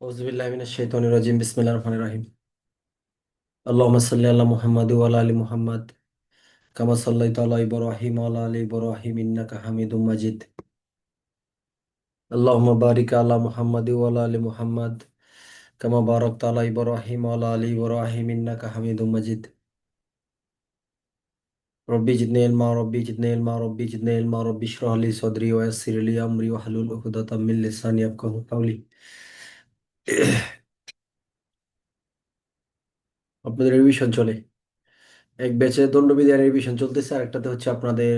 আউযুবিল্লাহি মিনাশ শাইতানির রাজিম বিসমিল্লাহির রহমানির রহিম। আল্লাহুম্মা সাল্লি আলা মুহাম্মাদ ওয়া আলা আলি মুহাম্মাদ কামা সাল্লাইতা আলা ইব্রাহিম ওয়া আলা আলি ইব্রাহিম ইন্নাকা হামিদুম মাজিদ। আল্লাহুম্মা বারিক আলা মুহাম্মাদ ওয়া আলা আলি মুহাম্মাদ কামা বারাকতা আলা ইব্রাহিম ওয়া আলা আলি ইব্রাহিম ইন্নাকা হামিদুম মাজিদ। রব্বি জিদনি ইলমা রব্বি জিদনি ইলমা রব্বি জিদনি ইলমা রব্বি ইশরাহ লি সাদরি ওয়া ইয়াসসির লি আমরি ওয়াহলুল উকদাতাম মিন লিসানি ইয়াফকাহু কাওলি। আপনাদের রিভিশন চলে, এক ব্যাচে দণ্ডবিধি আর রিভিশন চলতেছে, আর একটাতে হচ্ছে আপনাদের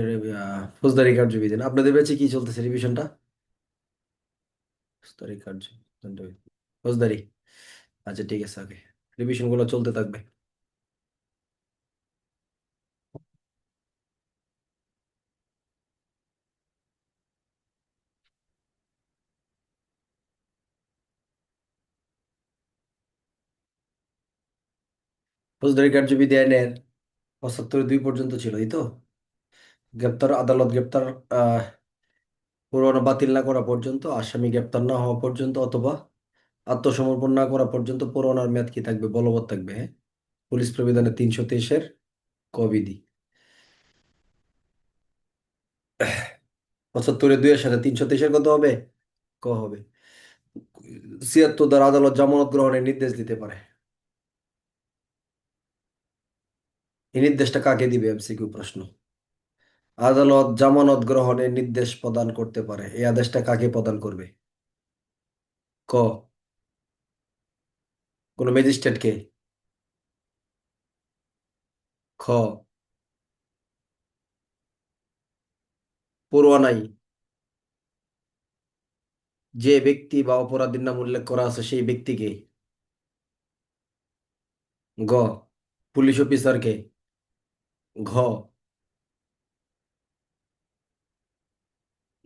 ফৌজদারি কার্যবিধান। আপনাদের ব্যাচে কি চলতেছে রিভিশনটা? ফৌজদারি কার্য, দণ্ডবিধি, ফৌজদারি। আচ্ছা ঠিক আছে, ওকে। রিভিশন গুলো চলতে থাকবে। ফৌজদারি কার্যবিধি আইনের 75-2 পর্যন্ত ছিল, এই তো। গ্রেপ্তার, আদালত গ্রেপ্তার আহ পরোয়ানা বাতিল না করা পর্যন্ত, আসামি গ্রেপ্তার না হওয়া পর্যন্ত, অথবা আত্মসমর্পণ না করা পর্যন্ত পরোয়ানার মেয়াদ কি থাকবে? বলবৎ থাকবে, হ্যাঁ। পুলিশ প্রবিধানের 323-এর ক বিধি। 75-2 এর সাথে 323-এর কত হবে? ক হবে। 76 দ্বারা আদালত জামানত গ্রহণের নির্দেশ দিতে পারে। এই নির্দেশটা কাকে দিবে? এমসিকিউ প্রশ্ন। আদালত জামানত গ্রহণের নির্দেশ প্রদান করতে পারে, এই আদেশটা কাকে প্রদান করবে? ক, কোন ম্যাজিস্ট্রেটকে। খ, পরোয়ানাই যে ব্যক্তি বা অপরাধীর নাম উল্লেখ করা আছে সেই ব্যক্তিকে। গ, পুলিশ অফিসারকে। ঘ,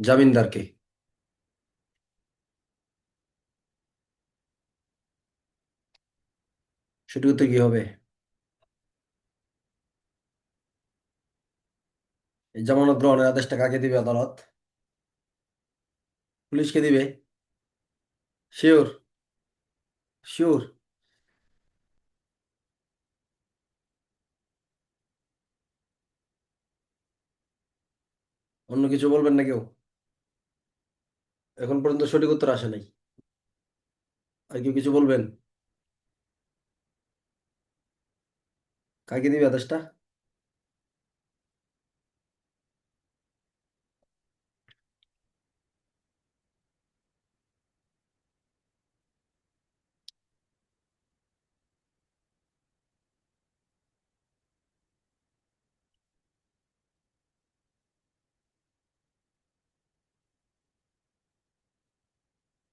জামিনদারকে। সেটুকুতে কি হবে? এই জামানত গ্রহণের আদেশটা কাকে দিবে আদালত? পুলিশকে দিবে। শিওর? শিওর? অন্য কিছু বলবেন না কেউ? এখন পর্যন্ত সঠিক উত্তর আসে নাই। আর কেউ কিছু বলবেন? কাকে দিবে আদেশটা?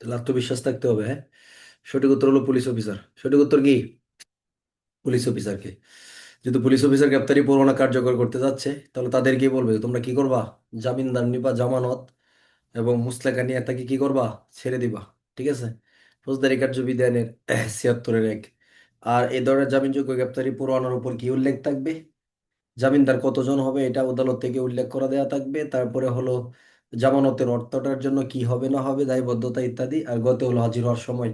তাহলে আত্মবিশ্বাস থাকতে হবে, হ্যাঁ। সঠিক উত্তর হলো পুলিশ অফিসার। সঠিক উত্তর কি? পুলিশ অফিসারকে। যেহেতু পুলিশ অফিসার গ্রেপ্তারি পরোয়ানা কার্যকর করতে যাচ্ছে, তাহলে তাদেরকে বলবে তোমরা কি করবা? জামিনদার নিবা, জামানত এবং মুসলেকা নিয়ে তাকে কি করবা? ছেড়ে দিবা। ঠিক আছে। ফৌজদারি কার্যবিধানের 76-এর 1। আর এই ধরনের জামিনযোগ্য গ্রেপ্তারি পরোয়ানার উপর কি উল্লেখ থাকবে? জামিনদার কতজন হবে এটা আদালত থেকে উল্লেখ করা দেওয়া থাকবে। তারপরে হলো জামানতের অর্থটার জন্য কি হবে না হবে, দায়বদ্ধতা ইত্যাদি। আর গত হলো হাজির হওয়ার সময়।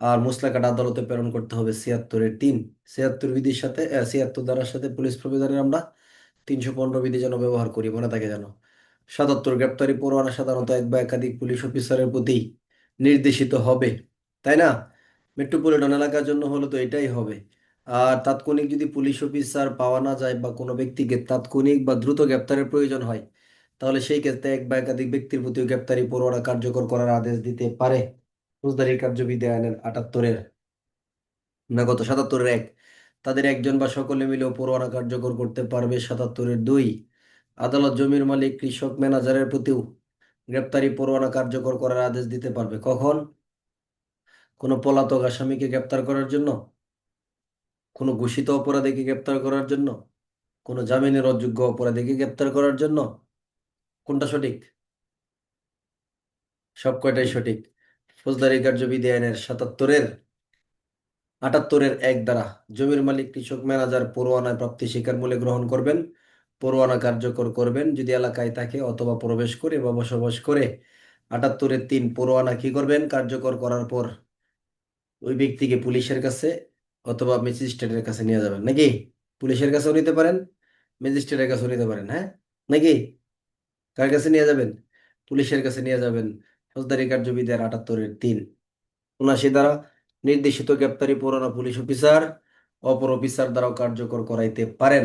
আর মুসলাকাটা আদালতে প্রেরণ করতে হবে 76-এর 3। 76 বিধির সাথে 76 ধারার সাথে পুলিশ প্রবিধানের আমরা 315 বিধি যেন ব্যবহার করি, মনে থাকে যেন। 77 গ্রেপ্তারি পরোয়ানা সাধারণত এক বা একাধিক পুলিশ অফিসারের প্রতি নির্দেশিত হবে, তাই না? মেট্রোপলিটন এলাকার জন্য হলে তো এটাই হবে। আর তাৎক্ষণিক যদি পুলিশ অফিসার পাওয়া না যায় বা কোনো ব্যক্তিকে তাৎক্ষণিক বা দ্রুত গ্রেপ্তারের প্রয়োজন হয়, তাহলে সেই ক্ষেত্রে এক বা একাধিক ব্যক্তির প্রতি গ্রেপ্তারি পরোয়ানা কার্যকর করার আদেশ দিতে পারে। ফৌজদারি কার্যবিধি আইনের 78-এর না কত, 77-এর 1। তাদের একজন বা সকলে মিলেও পরোয়ানা কার্যকর করতে পারবে। 77-এর 2। আদালত জমির মালিক, কৃষক, ম্যানেজারের প্রতিও গ্রেপ্তারি পরোয়ানা কার্যকর করার আদেশ দিতে পারবে। কখন? কোনো পলাতক আসামিকে গ্রেপ্তার করার জন্য, কোনো ঘোষিত অপরাধীকে গ্রেপ্তার করার জন্য, কোনো জামিনের অযোগ্য অপরাধীকে গ্রেপ্তার করার জন্য। কোনটা সঠিক? সব কয়টাই সঠিক। ফৌজদারি কার্যবিধি আইনের 78-এর 1 দ্বারা জমির মালিক, কৃষক, ম্যানেজার পরোয়ানা প্রাপ্তি স্বীকার মূল্যে গ্রহণ করবেন, পরোয়ানা কার্যকর করবেন যদি এলাকায় থাকে অথবা প্রবেশ করে বা বসবাস করে। 78-এর 3 পরোয়ানা কি করবেন? কার্যকর করার পর ওই ব্যক্তিকে পুলিশের কাছে অথবা ম্যাজিস্ট্রেটের কাছে নিয়ে যাবেন নাকি? পুলিশের কাছেও নিতে পারেন, ম্যাজিস্ট্রেটের কাছেও নিতে পারেন, হ্যাঁ নাকি? কার কাছে নিয়ে যাবেন? পুলিশের কাছে নিয়ে যাবেন। ফৌজদারি কার্যবিধির ৭৮-৩ ৭৯ দ্বারা নির্দেশিত গ্রেপ্তারি পরোয়ানা পুলিশ অফিসার অপর অফিসার দ্বারাও কার্যকর করাইতে পারেন।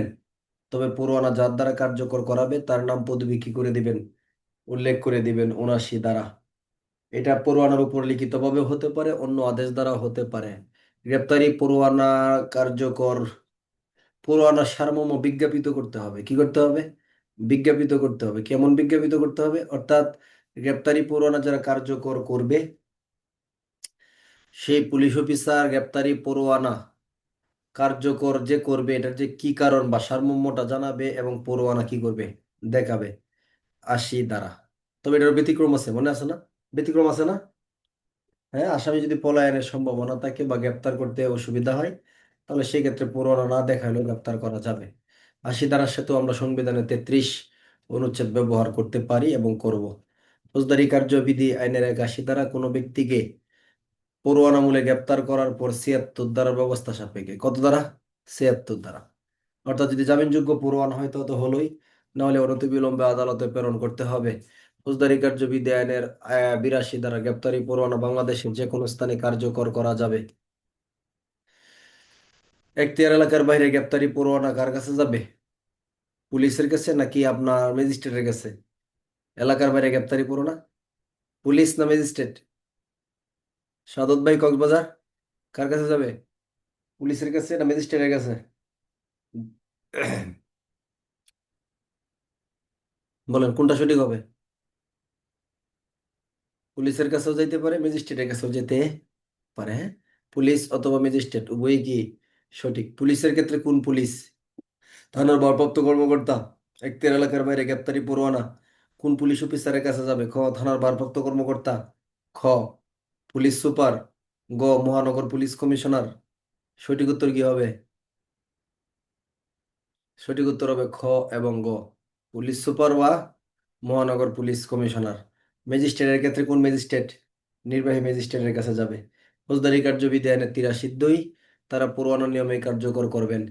তবে পরোয়ানা যার দ্বারা কার্যকর করাবে তার নাম পদবি কি করে দিবেন, উল্লেখ করে দিবেন ৭৯ দ্বারা। এটা পরোয়ানার উপর লিখিতভাবে হতে পারে, অন্য আদেশ দ্বারা হতে পারে। গ্রেপ্তারি পরোয়ানা কার্যকর, পরোয়ানার সারমর্ম বিজ্ঞাপিত করতে হবে। কি করতে হবে? বিজ্ঞাপিত করতে হবে। কেমন বিজ্ঞাপিত করতে হবে? অর্থাৎ গ্রেপ্তারি পরোয়ানা যারা কার্যকর করবে, সেই পুলিশ অফিসার গ্রেপ্তারি পরোয়ানা কার্যকর যে করবে এটার যে কি কারণ বা সারমর্মটা জানাবে এবং পরোয়ানা কি করবে, দেখাবে ৮০ দ্বারা। তবে এটার ব্যতিক্রম আছে, মনে আছে না? ব্যতিক্রম আছে না? হ্যাঁ, আসামি যদি পলায়নের সম্ভাবনা থাকে বা গ্রেপ্তার করতে অসুবিধা হয়, তাহলে সেই ক্ষেত্রে পরোয়ানা না দেখালেও গ্রেপ্তার করা যাবে। ৮০ ধারার সাথেও আমরা সংবিধানের ৩৩ অনুচ্ছেদ ব্যবহার করতে পারি এবং করব। ফৌজদারি কার্যবিধি আইনের ৮১ ধারা কোনো ব্যক্তিকে পরোয়ানামূলক গ্রেপ্তার করার পর ৭৬ ধারার ব্যবস্থা সাপেক্ষে, কত ধারা? ৭৬ ধারা। অর্থাৎ যদি জামিনযোগ্য পরোয়ানা হয় তো তো হলোই, নাহলে অনতিবিলম্বে আদালতে প্রেরণ করতে হবে। ফৌজদারি কার্যবিধি আইনের ৮২ ধারা গ্রেপ্তারি পরোয়ানা বাংলাদেশের যে কোনো স্থানে কার্যকর করা যাবে। এখতিয়ার এলাকার বাইরে গ্রেপ্তারি পরোয়ানা কার কাছে যাবে? পুলিশের কাছে নাকি আপনার ম্যাজিস্ট্রেটের কাছে? এলাকার বাইরে গ্রেপ্তারি পরোয়ানা পুলিশ না ম্যাজিস্ট্রেট? সাদত ভাই, কক্সবাজার কার কাছে যাবে? পুলিশের কাছে না ম্যাজিস্ট্রেটের কাছে? বলেন কোনটা সঠিক হবে? পুলিশের কাছেও যাইতে পারে, ম্যাজিস্ট্রেটের কাছেও যেতে পারে, হ্যাঁ। পুলিশ অথবা ম্যাজিস্ট্রেট উভয়ই কি সঠিক? পুলিশের ক্ষেত্রে কোন পুলিশ? থানার ভারপ্রাপ্ত কর্মকর্তা। এখতিয়ার এলাকার বাইরে গ্রেপ্তারি পরোয়ানা কোন পুলিশ অফিসারের কাছে যাবে? খ, থানার ভারপ্রাপ্ত কর্মকর্তা। খ, পুলিশ সুপার। গ, মহানগর পুলিশ কমিশনার। সঠিক উত্তর কি হবে? সঠিক উত্তর হবে খ এবং গ, পুলিশ সুপার বা মহানগর পুলিশ কমিশনার। ম্যাজিস্ট্রেটের ক্ষেত্রে কোন ম্যাজিস্ট্রেট? নির্বাহী ম্যাজিস্ট্রেটের কাছে যাবে। ফৌজদারি কার্যবিধি আইনের ৮৩ তারা পরোয়ানা নিয়মে কার্যকর করবেন।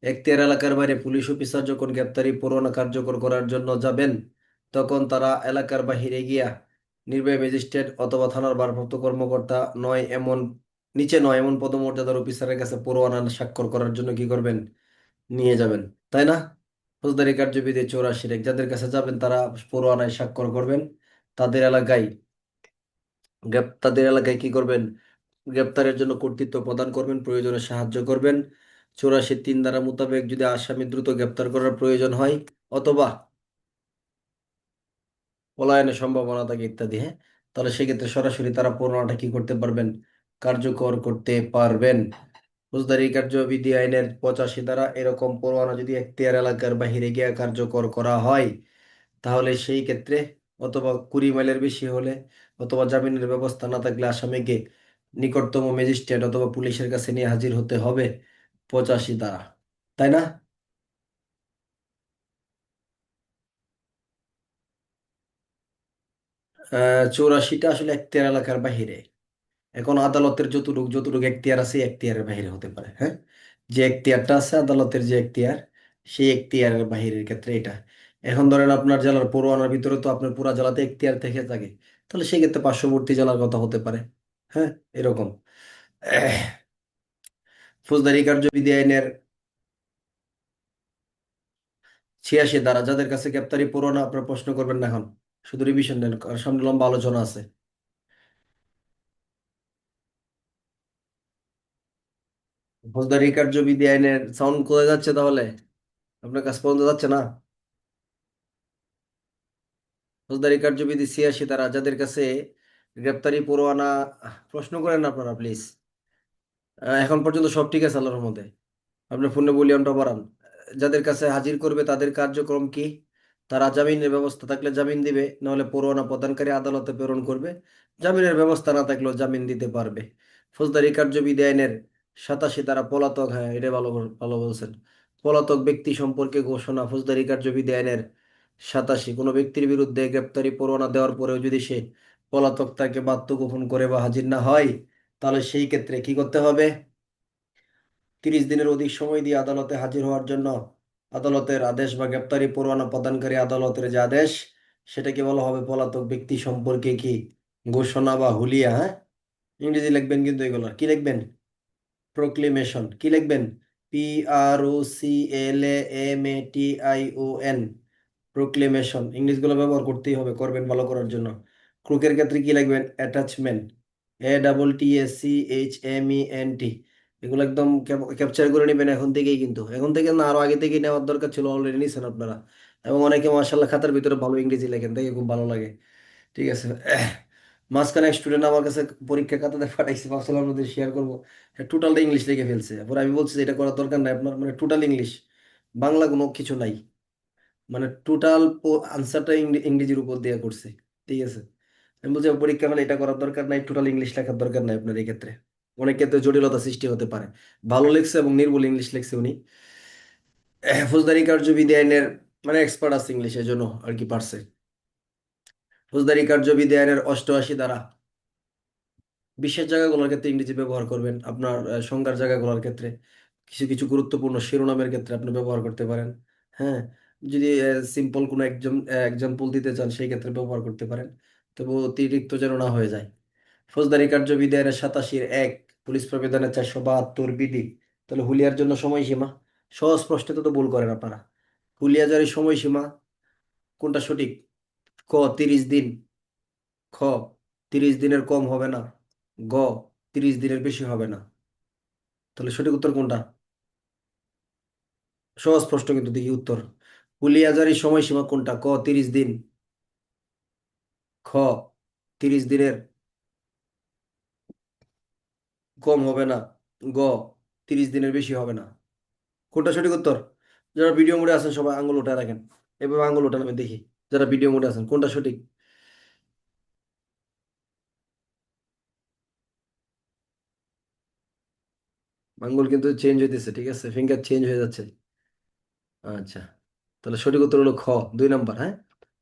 এখতিয়ার এলাকার বাইরে পুলিশ অফিসার যখন গ্রেপ্তারি পরোয়ানা কার্যকর করার জন্য যাবেন, তখন তারা এলাকার বাহিরে গিয়া নির্বাহী ম্যাজিস্ট্রেট অথবা থানার ভারপ্রাপ্ত কর্মকর্তা নয় এমন নিচে নয় এমন পদমর্যাদার অফিসারের কাছে পরোয়ানা স্বাক্ষর করার জন্য কি করবেন, নিয়ে যাবেন, তাই না? ফৌজদারি কার্যবিধি ৮৪ যাদের কাছে যাবেন তারা পরোয়ানায় স্বাক্ষর করবেন। তাদের এলাকায় তাদের এলাকায় কি করবেন, গ্রেপ্তারের জন্য কর্তৃত্ব প্রদান করবেন, প্রয়োজনে সাহায্য করবেন। ৮৪-৩ ধারা মোতাবেক যদি আসামি দ্রুত গ্রেপ্তার করার প্রয়োজন হয় অথবা পলায়নের সম্ভাবনা থাকে ইত্যাদি, হ্যাঁ, তাহলে সেক্ষেত্রে সরাসরি তারা পরোয়ানাটা কি করতে পারবেন, কার্যকর করতে পারবেন। ফৌজদারি কার্যবিধি আইনের ৮৫ ধারা এরকম পরোয়ানা যদি এখতিয়ার এলাকার বাহিরে গিয়ে কার্যকর করা হয়, তাহলে সেই ক্ষেত্রে অথবা ২০ মাইলের বেশি হলে অথবা জামিনের ব্যবস্থা না থাকলে আসামিকে নিকটতম ম্যাজিস্ট্রেট অথবা পুলিশের কাছে নিয়ে হাজির হতে হবে ৮৫ ধারা, তাই না? ৮৪টা আসলে এখতিয়ার এলাকার বাহিরে। এখন আদালতের যতটুকু যতটুকু এখতিয়ার আছে এখতিয়ারের বাহিরে হতে পারে, হ্যাঁ। যে এখতিয়ারটা আছে আদালতের যে এখতিয়ার, সেই এখতিয়ারের বাহিরের ক্ষেত্রে এটা। এখন ধরেন আপনার জেলার পরোয়ানার ভিতরে তো আপনার পুরা জেলাতে এখতিয়ার থেকে থাকে, তাহলে সেই ক্ষেত্রে পার্শ্ববর্তী জেলার কথা হতে পারে, হ্যাঁ, এরকম। ফৌজদারি কার্যবিধি আইনের ৮৬ ধারা যাদের কাছে গ্রেপ্তারি পরোয়ানা, আপনার প্রশ্ন করবেন না এখন, শুধু রিভিশন দেন কারণ সামনে লম্বা আলোচনা আছে। ফৌজদারি কার্যবিধি আইনের সাউন্ড কোথায় যাচ্ছে তাহলে? আপনার কাছে পর্যন্ত যাচ্ছে না? ফৌজদারি কার্যবিধি ৮৬ ধারা যাদের কাছে গ্রেপ্তারি পরোয়ানা, প্রশ্ন করেন না আপনারা প্লিজ। এখন পর্যন্ত সব ঠিক আছে আল্লাহর রহমতে। আপনার ফোনে ভলিউমটা বাড়ান। যাদের কাছে হাজির করবে তাদের কার্যক্রম কি? তারা জামিনের ব্যবস্থা থাকলে জামিন দিবে, নাহলে পরোয়ানা প্রদানকারী আদালতে প্রেরণ করবে। জামিনের ব্যবস্থা না থাকলেও জামিন দিতে পারবে। ফৌজদারি কার্যবিধি আইনের ৮৭ ধারা পলাতক, হ্যাঁ এটা ভালো ভালো বলছেন। পলাতক ব্যক্তি সম্পর্কে ঘোষণা। ফৌজদারি কার্যবিধি আইনের ৮৭ কোনো ব্যক্তির বিরুদ্ধে গ্রেপ্তারি পরোয়ানা দেওয়ার পরেও যদি সে পলাতক তাকে আত্মগোপন করে বা হাজির না হয়, তাহলে সেই ক্ষেত্রে কি করতে হবে? 30 দিনের অধিক সময় দিয়ে আদালতে হাজির হওয়ার জন্য আদালতের আদেশ বা গ্রেপ্তারি পরোয়ানা প্রদানকারী আদালতের যে আদেশ, সেটাকে বলা হবে পলাতক ব্যক্তি সম্পর্কে কি ঘোষণা বা হুলিয়া। হ্যাঁ, ইংরেজি লিখবেন কিন্তু এগুলো কি লিখবেন? প্রোক্লেমেশন। কি লিখবেন? PROCLAMATION। প্রোক্লেমেশন। ইংলিশগুলো ব্যবহার করতেই হবে, করবেন ভালো করার জন্য। ক্রুকের ক্ষেত্রে কি লিখবেন? অ্যাটাচমেন্ট। ATTACHMENT। এগুলো একদম ক্যাপচার করে নেবেন এখন থেকেই, কিন্তু এখন থেকে না, আরো আগে থেকেই নেওয়ার দরকার ছিল, অলরেডি নিছেন আপনারা। এবং অনেকে মার্শাল্লাহ খাতার ভিতরে ভালো ইংরেজি লেখেন, দেখে খুব ভালো লাগে। ঠিক আছে। মাঝখানে এক স্টুডেন্ট আমার কাছে পরীক্ষা খাতাতে পাঠাইছে, ভাবছিলাম আপনাদের শেয়ার করবো। টোটালটা ইংলিশ লিখে ফেলছে। পরে আমি বলছি যে এটা করার দরকার নাই আপনার, মানে টোটাল ইংলিশ, বাংলা কোনো কিছু নাই। মানে টোটাল আনসারটা ইংরেজির উপর দিয়ে করছে। ঠিক আছে। আমি বলছি পরীক্ষা হলে এটা করার দরকার নাই, টোটাল ইংলিশ লেখার দরকার নাই আপনার এই ক্ষেত্রে। অনেক ক্ষেত্রে জটিলতা সৃষ্টি হতে পারে। ভালো লেখছে এবং নির্ভুল ইংলিশ লেখছে উনি। ফৌজদারি কার্যবিধি আইনের মানে এক্সপার্ট আছে ইংলিশের জন্য আর কি পারছে। ফৌজদারি কার্যবিধি আইনের 88 ধারা। বিশেষ জায়গাগুলোর ক্ষেত্রে ইংরেজি ব্যবহার করবেন, আপনার সংজ্ঞার জায়গাগুলোর ক্ষেত্রে, কিছু কিছু গুরুত্বপূর্ণ শিরোনামের ক্ষেত্রে আপনি ব্যবহার করতে পারেন। হ্যাঁ, যদি সিম্পল কোনো এক্সাম্পল দিতে চান সেই ক্ষেত্রে ব্যবহার করতে পারেন, তবু অতিরিক্ত যেন না হয়ে যায়। ফৌজদারি কার্যবিধি আইনের 87-1, পুলিশ প্রবিধানের 472 বিধি। তাহলে হুলিয়ার জন্য সময়সীমা, সহজ প্রশ্নে তো ভুল করেন আপনারা। হুলিয়া জারির সময়সীমা কোনটা সঠিক? ক 30 দিন, খ 30 দিনের কম হবে না, গ 30 দিনের বেশি হবে না। তাহলে সঠিক উত্তর কোনটা? সহজ প্রশ্ন কিন্তু, দেখি উত্তর। হুলিয়াজারির সময়সীমা কোনটা? ক 30 দিন, খ 30 দিনের কম হবে না, গ 30 দিনের বেশি হবে না। কোনটা সঠিক উত্তর? যারা ভিডিও মোডে আছেন সবাই আঙ্গুল উঠায় রাখেন। এভাবে আঙ্গুল উঠান, আমি দেখি যারা ভিডিও মোডে আছেন কোনটা সঠিক। আঙ্গুল কিন্তু চেঞ্জ হইতেছে, ঠিক আছে, ফিঙ্গার চেঞ্জ হয়ে যাচ্ছে। আচ্ছা, তাহলে সঠিক উত্তর হলো খ, 2 নাম্বার। হ্যাঁ,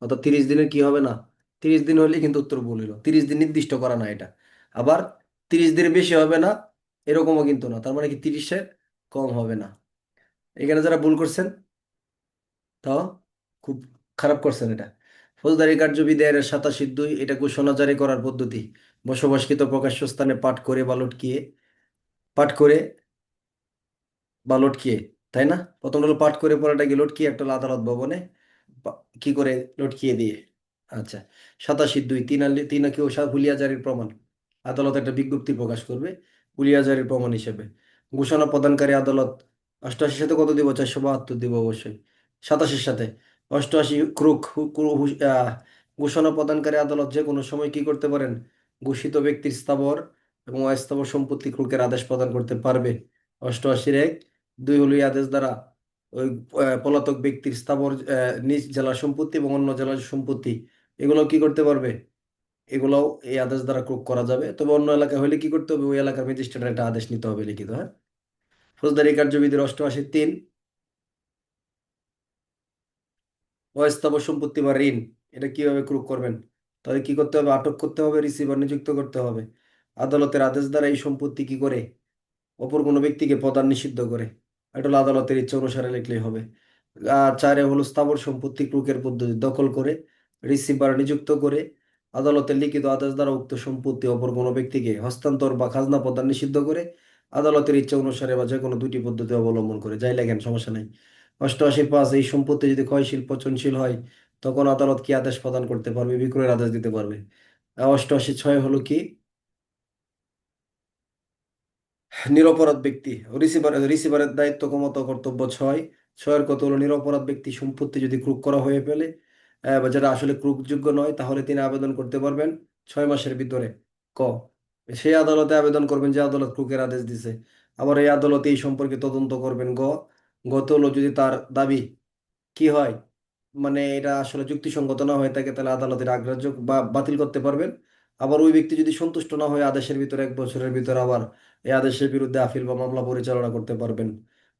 অর্থাৎ 30 দিনের কি হবে না। 30 দিন হলে কিন্তু উত্তর ভুল হলো, 30 দিন নির্দিষ্ট করা না এটা। আবার 30 দিনের বেশি হবে না, এরকমও কিন্তু না, তার মানে কি 30-এর কম হবে না। এখানে যারা ভুল করছেন, তাও খুব খারাপ করছেন এটা। ফৌজদারি কার্যবিধি এর 87-2, এটা ঘোষণা জারি করার পদ্ধতি। বসবাসকৃত প্রকাশ্য স্থানে পাঠ করে বা লটকিয়ে, তাই না? প্রথম হলো পাঠ করে, পরেরটা কি লটকিয়ে, একটা হলো আদালত ভবনে কি করে লটকিয়ে দিয়ে। আচ্ছা, 87-2, তিন কি হুলিয়া জারির প্রমাণ। আদালত একটা বিজ্ঞপ্তি প্রকাশ করবে হুলিয়া জারির প্রমাণ হিসেবে। ঘোষণা প্রদানকারী আদালত 88-র সাথে কত দিব? 472 দিব অবশ্যই। 87-র সাথে 88 ক্রুক ঘোষণা প্রদানকারী আদালত যে কোনো সময় কি করতে পারেন? ঘোষিত ব্যক্তির স্থাবর এবং অস্থাবর সম্পত্তি ক্রুকের আদেশ প্রদান করতে পারবে। 88-1, 2 হলো এই আদেশ দ্বারা ওই পলাতক ব্যক্তির স্থাবর নিজ জেলার সম্পত্তি এবং অন্য জেলার সম্পত্তি, এগুলো কি করতে পারবে? এগুলোও এই আদেশ দ্বারা ক্রোক করা যাবে, তবে অন্য এলাকা হলে কি করতে হবে? ওই এলাকার ম্যাজিস্ট্রেটের একটা আদেশ নিতে হবে লিখিত। হ্যাঁ, ফৌজদারি কার্যবিধির 88-3, অস্থাবর সম্পত্তি বা ঋণ, এটা কিভাবে ক্রোক করবেন? তাহলে কি করতে হবে? আটক করতে হবে, রিসিভার নিযুক্ত করতে হবে। আদালতের আদেশ দ্বারা এই সম্পত্তি কি করে? অপর কোনো ব্যক্তিকে প্রদান নিষিদ্ধ করে। এটা হলো আদালতের ইচ্ছা অনুসারে লিখলেই হবে। আর 4 হলো স্থাবর সম্পত্তি ক্রোকের পদ্ধতি। দখল করে, রিসিভার নিযুক্ত করে, আদালতের লিখিত আদেশ দ্বারা উক্ত সম্পত্তি অপর কোনো ব্যক্তিকে হস্তান্তর বা খাজনা প্রদান নিষিদ্ধ করে, আদালতের ইচ্ছা অনুসারে বা যে কোনো দুটি পদ্ধতি অবলম্বন করে। যাই লেখেন, সমস্যা নাই। 88-5, এই সম্পত্তি যদি ক্ষয়শীল পচনশীল হয়, তখন আদালত কি আদেশ প্রদান করতে পারবে? বিক্রয়ের আদেশ দিতে পারবে। 88-6 হলো কি? নিরপরাধ ব্যক্তি, রিসিভারের দায়িত্ব ক্ষমতা ও কর্তব্য। 6 কত হলো? নিরপরাধ ব্যক্তি সম্পত্তি যদি ক্রুক করা হয়ে ফেলে, বা যেটা আসলে ক্রুকযোগ্য নয়, তাহলে তিনি আবেদন করতে পারবেন 6 মাসের ভিতরে। ক সেই আদালতে আবেদন করবেন যে আদালত ক্রুকের আদেশ দিছে। আবার এই আদালতে এই সম্পর্কে তদন্ত করবেন। গত হলো যদি তার দাবি কি হয়, মানে এটা আসলে যুক্তিসঙ্গত না হয়ে থাকে, তাহলে আদালতের আগ্রাহ্য বা বাতিল করতে পারবেন। আবার ওই ব্যক্তি যদি সন্তুষ্ট না হয় আদেশের ভিতরে 1 বছরের ভিতরে, আবার এই আদেশের বিরুদ্ধে আপিল বা মামলা পরিচালনা করতে পারবেন।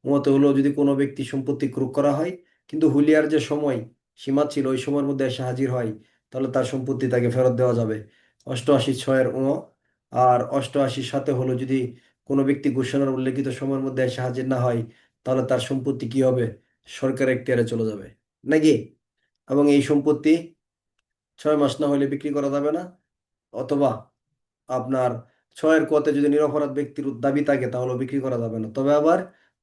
মত হলো যদি কোনো ব্যক্তি সম্পত্তি ক্রোক করা হয়, কিন্তু হুলিয়ার যে সময় সীমা ছিল ওই সময়ের মধ্যে এসে হাজির হয়, তাহলে তার সম্পত্তি তাকে ফেরত দেওয়া যাবে। 88-6 ও আর 88 সাথে হলো যদি কোনো ব্যক্তি ঘোষণার উল্লেখিত সময়ের মধ্যে এসে হাজির না হয়, তাহলে তার সম্পত্তি কি হবে? সরকারের এখতিয়ারে চলে যাবে, নাকি? এবং এই সম্পত্তি 6 মাস না হলে বিক্রি করা যাবে না, অথবা আপনার 6-এর যদি নিরপরাধ ব্যক্তির দাবি থাকে তাহলে বিক্রি করা যাবে না, তবে আবার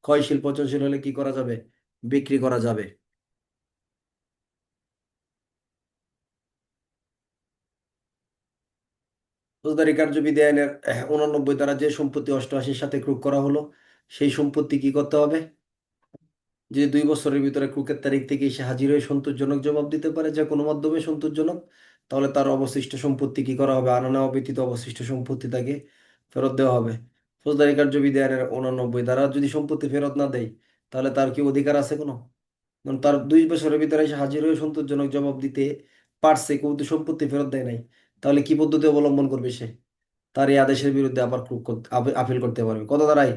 ক্ষয়শীল পচনশীল হলে কি করা যাবে? বিক্রি করা যাবে। ফৌজদারি কার্যবিধি আইনের 89 দ্বারা যে সম্পত্তি 88-র সাথে ক্রোক করা হলো, সেই সম্পত্তি কি করতে হবে? যে 2 বছরের ভিতরে ক্রোকের তারিখ থেকে এসে হাজির হয়ে সন্তোষজনক জবাব দিতে পারে, যে কোনো মাধ্যমে সন্তোষজনক, তাহলে তার অবশিষ্ট সম্পত্তি কি করা হবে? আনা নেওয়া ব্যতীত অবশিষ্ট সম্পত্তি তাকে ফেরত দেওয়া হবে। ফৌজদারি কার্যবিধি আইনের 89 দ্বারা যদি সম্পত্তি ফেরত না দেয়, তাহলে তার কি অধিকার আছে কোনো? কারণ তার 2 বছরের ভিতরে এসে হাজির হয়ে সন্তোষজনক জবাব দিতে পারছে, কিন্তু সম্পত্তি ফেরত দেয় নাই, তাহলে কি পদ্ধতি অবলম্বন করবে সে? তার এই আদেশের বিরুদ্ধে আবার আপিল করতে পারবে। কত দ্বারাই?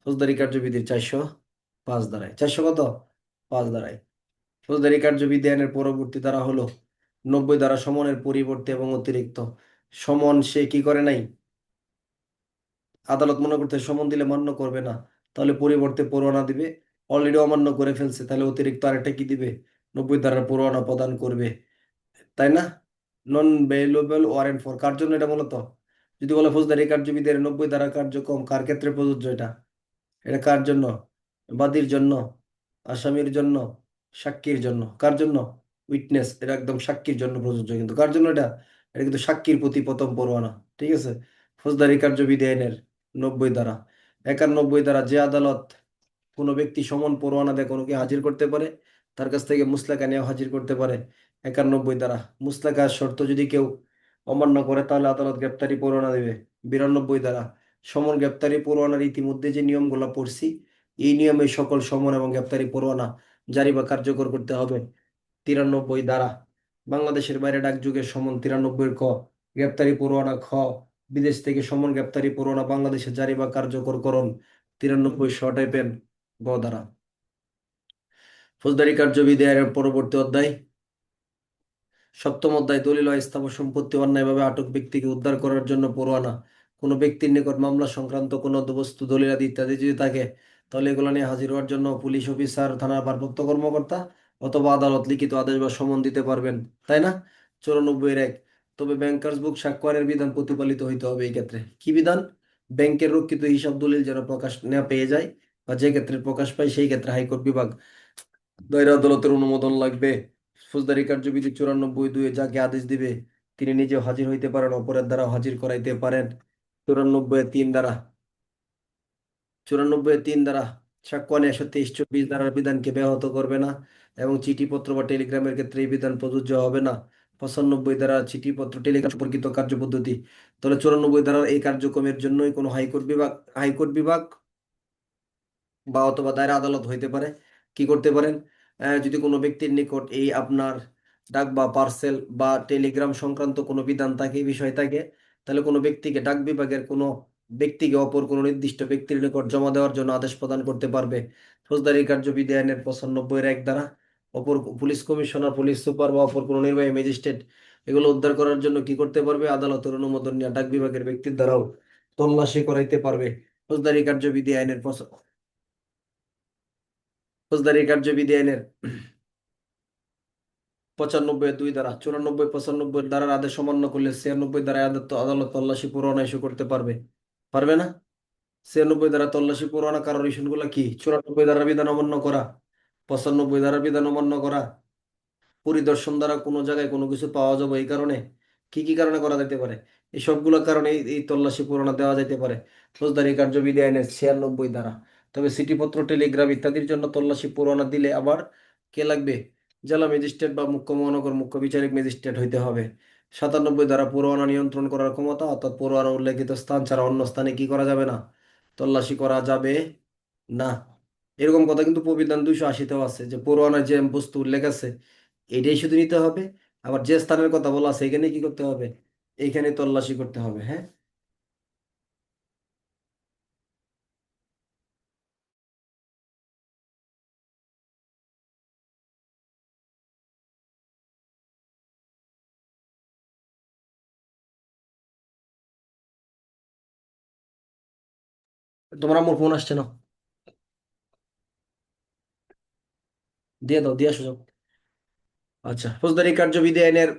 ফৌজদারি কার্যবিধির 405 দ্বারাই। 400 কত? 5 দ্বারাই। ফৌজদারি কার্যবিধি আইনের পরবর্তী ধারা হলো 90 দ্বারা সমনের পরিবর্তে এবং অতিরিক্ত সমন সে কি করে নাই, আদালত মনে করতে সমন দিলে মান্য করবে না, তাহলে পরিবর্তে পরোয়ানা দিবে। অলরেডি অমান্য করে ফেলছে, তাহলে অতিরিক্ত আরেকটা কি দিবে? 90 ধারার পরোয়ানা প্রদান করবে, তাই না? নন বেইলেবল ওয়ারেন্ট ফর, কার জন্য এটা মূলত? যদি বলে ফৌজদারি কার্যবিধির 90 ধারা কার্যক্রম কার ক্ষেত্রে প্রযোজ্য, এটা এটা কার জন্য? বাদীর জন্য, আসামির জন্য, সাক্ষীর জন্য। কার জন্য? উইটনেস, এটা একদম সাক্ষীর জন্য প্রযোজ্য। কিন্তু কার জন্য এটা? এটা কিন্তু সাক্ষীর প্রতি প্রথম পরোয়ানা। ঠিক আছে? ফৌজদারি কার্যবিধি আইনের 90 ধারা। 91 ধারা, যে আদালত কোনো ব্যক্তি সমন পরোয়ানা দিয়ে কোনোকে হাজির করতে পারে, তার কাছ থেকে মুসলাকা নিয়ে হাজির করতে পারে। 91 ধারা, মুসলাকার শর্ত যদি কেউ অমান্য করে তাহলে আদালত গ্রেপ্তারি পরোয়ানা দেবে। 92 ধারা, সমন গ্রেপ্তারি পরোয়ানার ইতিমধ্যে যে নিয়মগুলো পড়ছি, এই নিয়মে সকল সমন এবং গ্রেপ্তারি পরোয়ানা জারি বা কার্যকর করতে হবে। 93 ধারা, বাংলাদেশের বাইরে ডাকযোগে সমন। 93 ক, গ্রেপ্তারি পরোয়ানা। খ, বিদেশ থেকে সমন গ্রেপ্তারি পরোয়ানা বাংলাদেশে জারি বা কার্যকর করণ। 93 টাইপের। গ ধারা, ফৌজদারি কার্যবিধি আইনের পরবর্তী অধ্যায়, সপ্তম অধ্যায়, দলিল ও স্থাবর সম্পত্তি অন্যায়ভাবে আটক ব্যক্তিকে উদ্ধার করার জন্য পরোয়ানা। কোনো ব্যক্তির নিকট মামলা সংক্রান্ত কোনো বস্তু, দলিলাদি ইত্যাদি যদি থাকে, তাহলে এগুলো নিয়ে হাজির হওয়ার জন্য পুলিশ অফিসার, থানার ভারপ্রাপ্ত কর্মকর্তা অথবা আদালত লিখিত আদেশ বা সমন দিতে পারবেন, তাই না? 94-1, তবে ব্যাংকার্স বুক স্বাক্ষরের বিধান প্রতিপালিত হইতে হবে। এই ক্ষেত্রে কি বিধান? ব্যাংকের রক্ষিত হিসাব দলিল যেন প্রকাশ না পেয়ে যায়, বা যে ক্ষেত্রে প্রকাশ পায় সেই ক্ষেত্রে হাইকোর্ট বিভাগ, দায়রা আদালতের অনুমোদন লাগবে। ফৌজদারি কার্যবিধি 94-2, যাকে আদেশ দিবে তিনি নিজেও হাজির হইতে পারেন, অপরের দ্বারাও হাজির করাইতে পারেন। 94-3 দ্বারা, 94-3 দ্বারা, সাক্ষ্য 123-24 ধারার বিধানকে ব্যাহত করবে না, এবং চিঠিপত্র বা টেলিগ্রামের ক্ষেত্রে এই বিধান প্রযোজ্য হবে না। 95 দ্বারা, চিঠিপত্র টেলিগ্রাম সম্পর্কিত কার্যপদ্ধতি। তাহলে 94 ধারার এই কার্যক্রমের জন্যই কোনো হাইকোর্ট বিভাগ বা অথবা দায়রা আদালত হইতে পারে। কি করতে পারেন? যদি কোনো ব্যক্তির নিকট এই আপনার ডাক বা পার্সেল বা টেলিগ্রাম সংক্রান্ত কোনো বিধান থাকে, বিষয় থাকে, তাহলে কোনো ব্যক্তিকে, ডাক বিভাগের কোনো ব্যক্তিকে অপর কোনো নির্দিষ্ট ব্যক্তির নিকট জমা দেওয়ার জন্য আদেশ প্রদান করতে পারবে। ফৌজদারি কার্যবিধি আইনের 95-1 দ্বারা, অপর পুলিশ কমিশনার, পুলিশ সুপার বা অপর কোনো নির্বাহী ম্যাজিস্ট্রেট এগুলো উদ্ধার করার জন্য কি করতে পারবে? আদালতের অনুমোদন নিয়ে ডাক বিভাগের ব্যক্তির দ্বারাও তল্লাশি করাইতে পারবে। ফৌজদারি কার্যবিধি আইনের ফৌজদারি কার্যবিধি আইনের 95-2 দ্বারা, 94-95 ধারার আদেশ অমান্য করলে 96 ধারায় আদালত তল্লাশি পরোয়ানা ইস্যু করতে পারবে। পারবে না? 96 ধারা তল্লাশি পরোয়ানা কারোর ইস্যু গুলা কি? 94 ধারার বিধান অমান্য করা, 95 ধারার বিধান অমান্য করা, পরিদর্শন দ্বারা কোনো জায়গায় কোনো কিছু পাওয়া যাবে এই কারণে, কি কি কারণে করা যেতে পারে? এই সবগুলো কারণে এই তল্লাশি পরোয়ানা দেওয়া যেতে পারে ফৌজদারি কার্যবিধি আইনের 96 ধারা। তবে চিঠিপত্র, টেলিগ্রাম ইত্যাদির জন্য তল্লাশি পরোয়ানা দিলে আবার কে লাগবে? জেলা ম্যাজিস্ট্রেট বা মুখ্য মহানগর মুখ্য বিচারিক ম্যাজিস্ট্রেট হইতে হবে। 97 ধারা, পরোয়ানা নিয়ন্ত্রণ করার ক্ষমতা, অর্থাৎ পরোয়ানা উল্লেখিত স্থান ছাড়া অন্য স্থানে কি করা যাবে না? তল্লাশি করা যাবে না। এরকম কথা কিন্তু প্রবিধান 280-তেও আছে, যে পরোয়ানায় যে বস্তু উল্লেখ আছে এটাই শুধু নিতে হবে। আবার যে স্থানের কথা বলা আছে এখানে কি করতে হবে? এইখানে তল্লাশি করতে হবে। হ্যাঁ। তোমার আমার ফোন আসছে না, দিয়ে দাও, দিয়ে আসো যাও। আচ্ছা, ফৌজদারি কার্যবিধি আইনের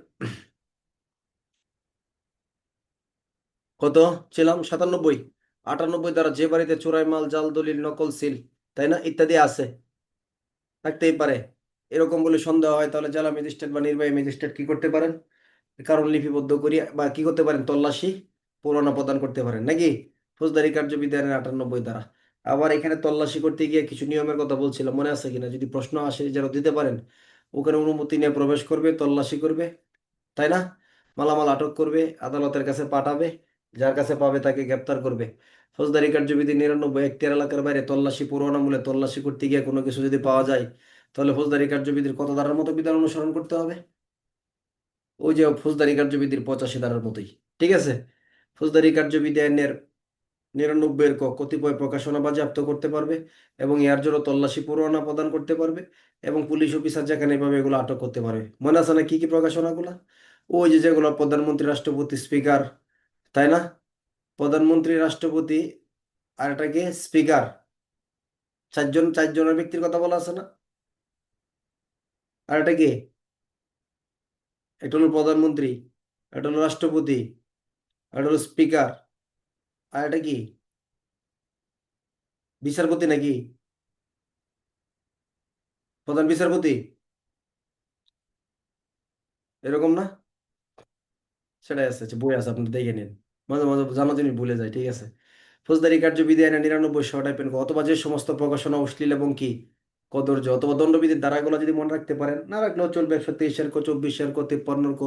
কত ছিলাম? 97। 98 দ্বারা যে বাড়িতে চোরাই মাল, জাল দলিল, নকল সিল, তাই না, ইত্যাদি আছে, থাকতেই পারে, এরকম বলে সন্দেহ হয়, তাহলে জেলা ম্যাজিস্ট্রেট বা নির্বাহী ম্যাজিস্ট্রেট কি করতে পারেন? কারণ লিপিবদ্ধ করি বা কি করতে পারেন, তল্লাশি পরোয়ানা প্রদান করতে পারেন নাকি, ফৌজদারি কার্যবিধি আইনের 98 দ্বারা। আবার এখানে তল্লাশি করতে গিয়ে কিছু নিয়মের কথা বলছিলাম, মনে আছে কিনা? যদি প্রশ্ন আসে যেন দিতে পারেন, ওখানে অনুমতি নিয়ে প্রবেশ করবে, তল্লাশি করবে, তাই না, মালামাল আটক করবে, আদালতের কাছে পাঠাবে, যার কাছে পাবে তাকে গ্রেপ্তার করবে। ফৌজদারি কার্যবিধি 99, এখতিয়ার এলাকার বাইরে তল্লাশি পরোয়ানা মূলে তল্লাশি করতে গিয়ে কোনো কিছু যদি পাওয়া যায়, তাহলে ফৌজদারি কার্যবিধির কত ধারার মতো বিধান অনুসরণ করতে হবে? ওই যে ফৌজদারি কার্যবিধির 85 ধারার মতোই, ঠিক আছে। ফৌজদারি কার্যবিধি আইনের 99 কতিপয় প্রকাশনা বাজেয়াপ্ত করতে পারবে, এবং এর জন্য তল্লাশি পরোয়ানা প্রদান করতে পারবে, এবং পুলিশ অফিসার যেখানে পাবে এগুলো আটক করতে পারবে। মনে আছে না কি কি প্রকাশনাগুলো? ওই যে যেগুলো প্রধানমন্ত্রী, রাষ্ট্রপতি, স্পিকার, তাই না, প্রধানমন্ত্রী, রাষ্ট্রপতি, আর এটাকে স্পিকার, চারজনের ব্যক্তির কথা বলা আছে না? আর এটা কি? এটা হলো প্রধানমন্ত্রী, এটা হলো রাষ্ট্রপতি, এটা হলো স্পিকার, আর এটা কি, বিচারপতি নাকি? প্রধান বিচারপতি, এরকম না? সেটাই আছে, আচ্ছা, বই আছে, আপনি দেখে নিন। মাঝে মাঝে জানা জিনিস ভুলে যায়, ঠিক আছে। ফৌজদারি কার্যবিধি আইনের 99 টাইপের, অথবা যে সমস্ত প্রকাশনা অশ্লীল এবং কি কদর্য অথবা দণ্ডবিধির ধারাগুলো যদি মনে রাখতে পারেন, না রাখলেও চলবে, 123 ক, 24 ক, 53 ক,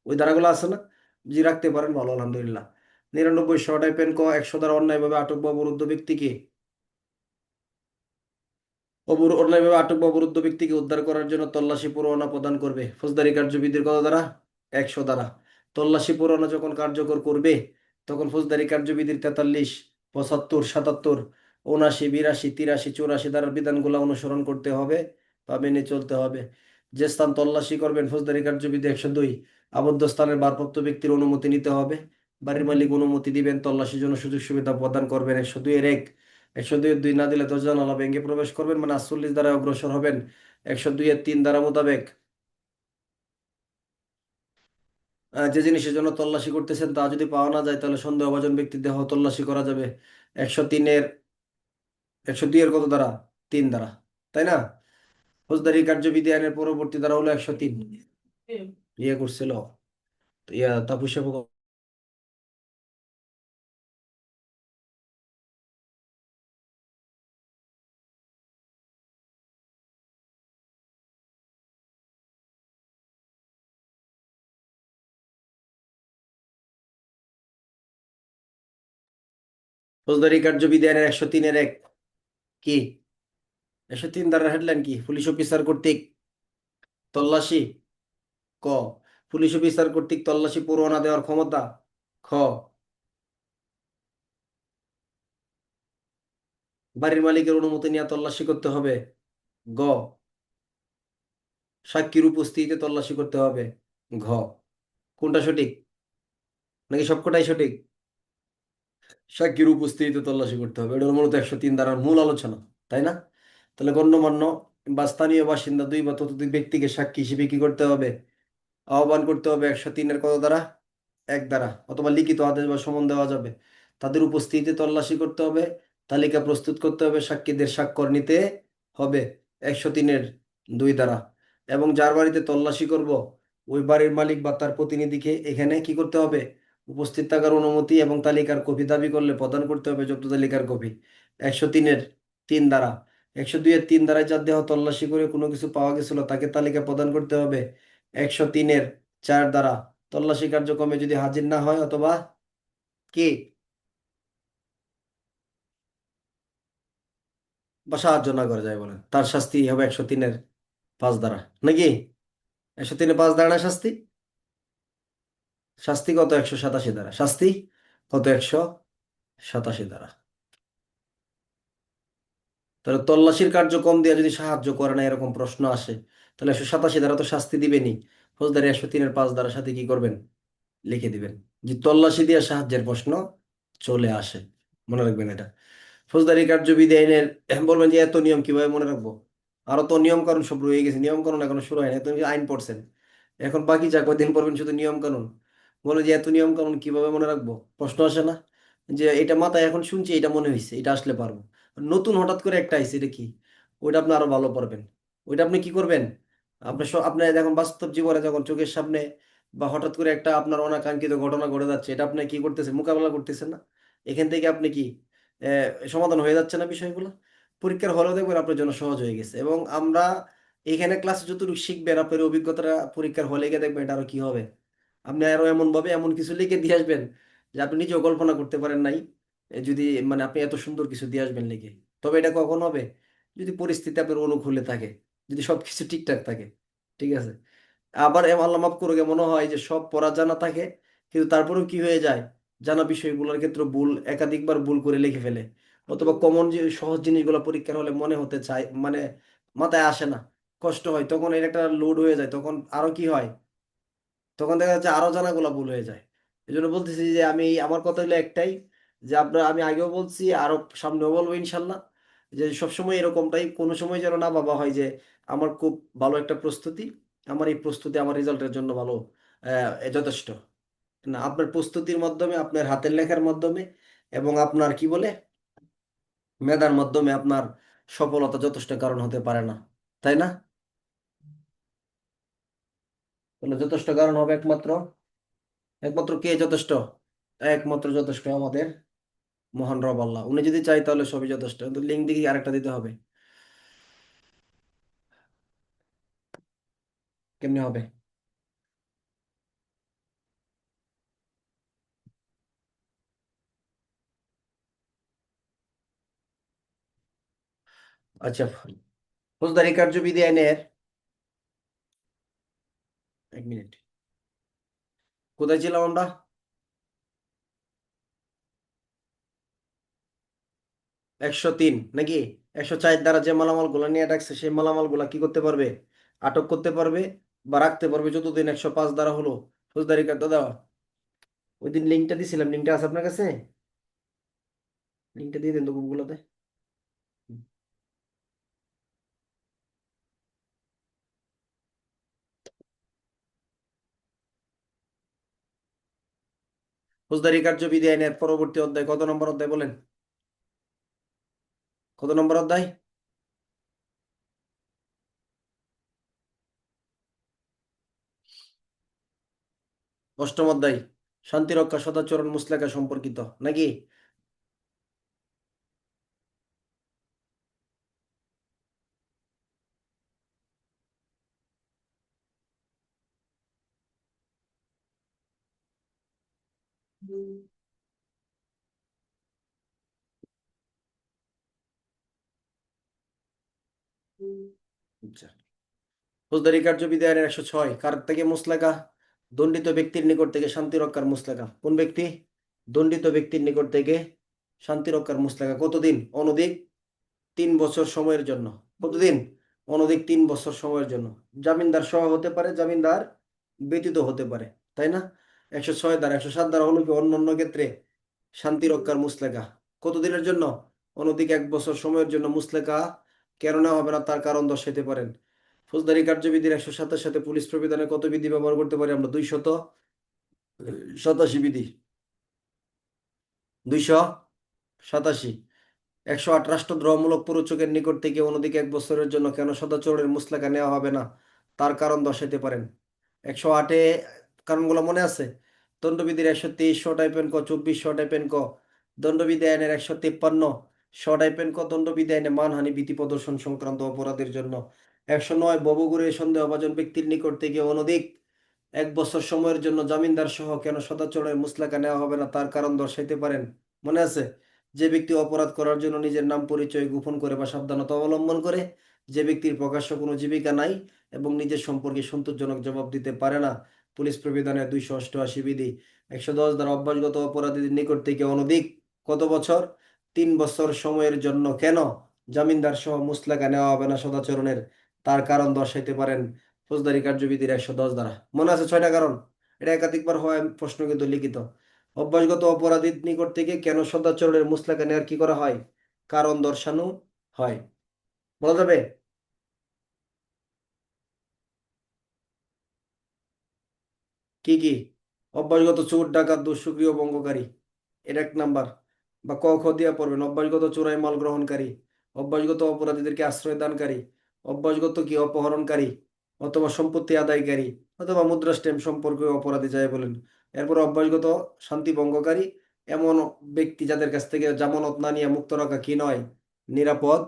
ওই ধারাগুলো আছে না, যদি রাখতে পারেন ভালো, আলহামদুলিল্লাহ। 99 টাইপের ক, 100 দ্বারা অন্যায়ভাবে আটক বা অবরুদ্ধ ব্যক্তিকে, অন্যায়ভাবে আটক বা অবরুদ্ধ ব্যক্তিকে উদ্ধার করার জন্য তল্লাশি পরোয়ানা প্রদান করবে। ফৌজদারি কার্যবিধির কত দ্বারা? 100 দ্বারা। তল্লাশি পরোয়ানা যখন কার্যকর করবে, তখন ফৌজদারি কার্যবিধির 43, 75, 77, 79, 82, 83, 84 ধারার বিধানগুলো অনুসরণ করতে হবে বা মেনে চলতে হবে। যে স্থান তল্লাশি করবেন, ফৌজদারি কার্যবিধি 102, আবদ্ধ স্থানের ভারপ্রাপ্ত ব্যক্তির অনুমতি নিতে হবে। বাড়ির মালিক অনুমতি দিবেন, তল্লাশির জন্য সুযোগ সুবিধা প্রদান করবেন। 102-1, 102-2 না দিলে দরজা জানালা ভেঙে প্রবেশ করবেন, মানে 48 দ্বারা অগ্রসর হবেন। 102-3 ধারা মোতাবেক যে জিনিসের জন্য তল্লাশি করতেছেন তা যদি পাওয়া না যায়, তাহলে সন্দেহভাজন ব্যক্তির দেহ তল্লাশি করা যাবে। 103-এর, 102-এর কত দ্বারা? 3 দ্বারা, তাই না। ফৌজদারি কার্যবিধি আইনের পরবর্তী ধারা হলো 103। ইয়ে করছিল, তাপস সাহেব, ফৌজদারি কার্যবিধি আইনের 103-1 কি? 103 ধারার হেডলাইন কি? পুলিশ অফিসার কর্তৃক তল্লাশি, ক, পুলিশ অফিসার কর্তৃক তল্লাশি পরোয়ানা দেওয়ার ক্ষমতা, খ, বাড়ির মালিকের অনুমতি নিয়ে তল্লাশি করতে হবে, গ, সাক্ষীর উপস্থিতিতে তল্লাশি করতে হবে, ঘ। কোনটা সঠিক? নাকি সবকটাই সঠিক? সাক্ষীর উপস্থিতিতে তল্লাশি করতে হবে, এটা হলো মূলত 103 ধারার মূল আলোচনা, তাই না। তাহলে গণ্যমান্য বা স্থানীয় বাসিন্দা 2 বা ততোধিক ব্যক্তিকে সাক্ষী হিসেবে কি করতে হবে? আহ্বান করতে হবে 103-এর কত দ্বারা? 1 দ্বারা, অথবা লিখিত আদেশ বা সমন দেওয়া যাবে। তাদের উপস্থিতিতে তল্লাশি করতে হবে, তালিকা প্রস্তুত করতে হবে, সাক্ষীদের স্বাক্ষর নিতে হবে 103-এর 2 দ্বারা। এবং যার বাড়িতে তল্লাশি করব, ওই বাড়ির মালিক বা তার প্রতিনিধিকে এখানে কি করতে হবে? উপস্থিত থাকার অনুমতি এবং তালিকার কপি দাবি করলে প্রদান করতে হবে জব্দ তালিকার কপি। 103-এর 3 দ্বারা। 102-এর 3 দ্বারায় যার দেহ তল্লাশি করে কোনো কিছু পাওয়া গেছিল তাকে তালিকা প্রদান করতে হবে। 103-এর 4 দ্বারা, তল্লাশি কার্যক্রমে যদি হাজির না হয় অথবা কি বা সাহায্য না করা যায় বলে, তার শাস্তি হবে 103-এর 5 দ্বারা, নাকি? 103-এর 5 দ্বারা না শাস্তি? শাস্তি কত? 187 দ্বারা। শাস্তি কত? 187 দ্বারা। তাহলে তল্লাশির কার্যক্রম দিয়ে যদি সাহায্য করে না এরকম প্রশ্ন আসে, তাহলে 187 দ্বারা তো শাস্তি দিবেনি। ফৌজদারি 103-এর 5 দ্বারা সাথে কি করবেন? লিখে দিবেন যে তল্লাশি দিয়ে সাহায্যের প্রশ্ন চলে আসে, মনে রাখবেন এটা। ফৌজদারি কার্যবিধি আইনের বলবেন যে এত নিয়ম কিভাবে মনে রাখবো? আরো তো নিয়ম কানুন সব রয়ে গেছে, নিয়ম কানুন এখনো শুরু হয় না, তুমি আইন পড়ছেন, এখন বাকি যা কয়দিন পড়বেন শুধু নিয়ম কানুন। বলে যে এত নিয়ম কানুন কিভাবে মনে রাখবো? প্রশ্ন আসে না? যে এটা মাথায় এখন শুনছি, এটা মনে হয়েছে, এটা আসলে পারবো। নতুন হঠাৎ করে একটা আইছে, এটা কি? ওইটা আপনি আরো ভালো পারবেন। ওইটা আপনি কি করবেন? আপনি এখন বাস্তব জীবনে যখন চোখের সামনে বা হঠাৎ করে একটা আপনার অনাকাঙ্ক্ষিত ঘটনা ঘটে যাচ্ছে, এটা আপনি কি করতেছেন? মোকাবেলা করতেছেন না? এখান থেকে আপনি কি সমাধান হয়ে যাচ্ছে না বিষয়গুলো? পরীক্ষার হলেও দেখবেন আপনার জন্য সহজ হয়ে গেছে। এবং আমরা এখানে ক্লাসে যতটুকু শিখবেন, আপনার অভিজ্ঞতাটা পরীক্ষার হলে গিয়ে দেখবেন এটা আরো কি হবে। আপনি আরো এমন ভাবে এমন কিছু লিখে দিয়ে আসবেন যে আপনি নিজেও কল্পনা করতে পারেন নাই। যদি মানে আপনি এত সুন্দর কিছু দিয়ে আসবেন লিখে, তবে এটা কখন হবে? যদি পরিস্থিতি আপনার অনুকূলে থাকে, যদি সবকিছু ঠিকঠাক থাকে। ঠিক আছে? আবার আল্লাহ মাফ করুক, মনে হয় যে সব পড়া জানা থাকে, কিন্তু তারপরেও কি হয়ে যায়, জানা বিষয়গুলোর ক্ষেত্রে ভুল, একাধিকবার ভুল করে লিখে ফেলে। অথবা কমন যে সহজ জিনিসগুলো পরীক্ষার হলে মনে হতে চায়, মানে মাথায় আসে না, কষ্ট হয়, তখন এর একটা লোড হয়ে যায়, তখন আরো কি হয়, তখন দেখা যাচ্ছে আরো জানাগুলো ভুল হয়ে যায়। এই জন্য বলতেছি যে আমি আমার কথা হলো একটাই, যে আপনার আমি আগেও বলছি, আরো সামনেও বলবো ইনশাল্লাহ, যে সবসময় এরকমটাই, কোনো সময় যেন না ভাবা হয় যে আমার খুব ভালো একটা প্রস্তুতি, আমার এই প্রস্তুতি আমার রেজাল্টের জন্য ভালো, যথেষ্ট। না, আপনার প্রস্তুতির মাধ্যমে, আপনার হাতের লেখার মাধ্যমে এবং আপনার কি বলে মেধার মাধ্যমে আপনার সফলতা যথেষ্ট কারণ হতে পারে না, তাই না? তাহলে যথেষ্ট কারণ হবে একমাত্র, একমাত্র কে যথেষ্ট? একমাত্র যথেষ্ট আমাদের মহান রব আল্লাহ। উনি যদি চাই তাহলে সবই যথেষ্ট, কিন্তু লিঙ্ক দিকে আরেকটা দিতে হবে। কেমনে হবে? আচ্ছা, ফৌজদারি কার্যবিধি আইনের, এক মিনিট, কোথায় ছিলাম আমরা? 103 নাকি? 104 দ্বারা যে মালামাল গুলা নিয়ে রাখছে, সেই মালামাল গুলা কি করতে পারবে? আটক করতে পারবে বা রাখতে পারবে যতদিন 105 দ্বারা হলো ফৌজদারি কার্য দেওয়া। ওই দিন লিঙ্কটা দিছিলাম, লিঙ্কটা আছে আপনার কাছে? লিঙ্কটা দিয়ে দিন তো গুগলতে। ফৌজদারি কার্যবিধি আইনের পরবর্তী অধ্যায় কত নম্বর অধ্যায় বলেন? কত নম্বর অধ্যায়? অষ্টম অধ্যায়। শান্তিরক্ষা, সদাচরণ, মুসলেখা সম্পর্কিত নাকি? আচ্ছা, ফৌজদারি কার্যবিধি আইনের 106 কার থেকে মুসলেকা? দণ্ডিত ব্যক্তির নিকট থেকে শান্তি রক্ষার মুসলেকা। কোন ব্যক্তি? দণ্ডিত ব্যক্তির নিকট থেকে শান্তি রক্ষার মুসলেকা। কতদিন? অনধিক 3 বছর সময়ের জন্য। কতদিন? অনধিক 3 বছর সময়ের জন্য। জামিনদার সহ হতে পারে, জামিনদার ব্যতীত হতে পারে, তাই না? 106 দ্বারা, 107 দ্বারা হলো কি অন্য অন্য ক্ষেত্রে শান্তি রক্ষার মুসলেকা। কতদিনের জন্য? অনধিক 1 বছর সময়ের জন্য মুসলেকা কেন নেওয়া হবে না তার কারণ দর্শাইতে পারেন। ফৌজদারি কার্যবিধির 107-এর সাথে পুলিশ প্রবিধানের কত বিধি ব্যবহার করতে পারি আমরা? 287 বিধি। 287। 108 রাষ্ট্রদ্রোহমূলক প্ররোচকের নিকট থেকে অনধিক 1 বছরের জন্য কেন সদাচরণের মুসলেকা নেওয়া হবে না তার কারণ দর্শাইতে পারেন। 108-এ কারণগুলো মনে আছে? দণ্ডবিধির 123 শ টাইপেন ক, 24 শ টাইপেন ক, দণ্ডবিধি আইনের 153 শ টাইপেন ক, দণ্ডবিধি আইনে মানহানি ভীতি প্রদর্শন সংক্রান্ত অপরাধের জন্য। 109 ভবঘুরে সন্দেহভাজন ব্যক্তির নিকট থেকে অনধিক 1 বছর সময়ের জন্য জামিনদার সহ কেন সদাচরণের মুসলেকা নেওয়া হবে না তার কারণ দর্শাইতে পারেন। মনে আছে? যে ব্যক্তি অপরাধ করার জন্য নিজের নাম পরিচয় গোপন করে বা সাবধানতা অবলম্বন করে, যে ব্যক্তির প্রকাশ্য কোনো জীবিকা নাই এবং নিজের সম্পর্কে সন্তোষজনক জবাব দিতে পারে না। পুলিশ প্রবিধানের 288 বিধি। 110 দ্বারা অভ্যাসগত অপরাধীদের নিকট থেকে অনধিক কত বছর? 3 বছর সময়ের জন্য কেন জামিনদার সহ মুসলেকা নেওয়া হবে না সদাচরণের তার কারণ দর্শাইতে পারেন। ফৌজদারি কার্যবিধির 110 দ্বারা। মনে আছে 6টা কারণ? এটা একাধিকবার হয় প্রশ্ন কিন্তু লিখিত। অভ্যাসগত অপরাধীর নিকট থেকে কেন সদাচরণের মুসলেকা নেওয়ার কি করা হয়? কারণ দর্শানো হয়। বলা যাবে? কি কি? অভ্যাসগত চোর ডাকাত দুষ্কৃতী ভঙ্গকারী, এটা এক নাম্বার। বা ক খ দিয়া পড়বেন, অভ্যাসগত চোরাই মাল গ্রহণকারী, অভ্যাসগত অপরাধীদেরকে আশ্রয় দানকারী, অভ্যাসগত কি অপহরণকারী, অথবা সম্পত্তি আদায়কারী, অথবা মুদ্রা স্ট্যাম্প সম্পর্কে অপরাধী যাই বলেন। এরপর অভ্যাসগত শান্তি ভঙ্গকারী, এমন ব্যক্তি যাদের কাছ থেকে জামানত না নিয়ে মুক্ত রাখা কি নয়, নিরাপদ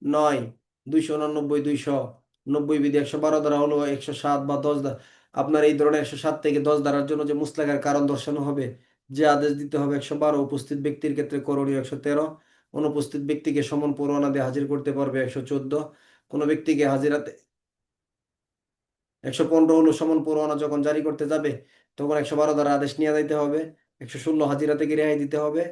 নয়। 289, 290 বিধি 112 ধারা হলো 107 বা 10 ধারা। আপনার এই ধরনের 107 থেকে 10 ধারার জন্য যে মুচলেকার কারণ দর্শানো হবে, যে আদেশ দিতে হবে 112, উপস্থিত ব্যক্তির ক্ষেত্রে করণীয় 113, অনুপস্থিত ব্যক্তিকে সমন পরোয়ানা দিয়ে হাজির করতে পারবে 114, কোনো ব্যক্তিকে হাজিরাতে 115 হলো সমন পরোয়ানা যখন জারি করতে যাবে তখন 112 দ্বারা আদেশ নিয়ে যাইতে হবে। 116 হাজিরা থেকে রেহাই দিতে হবে।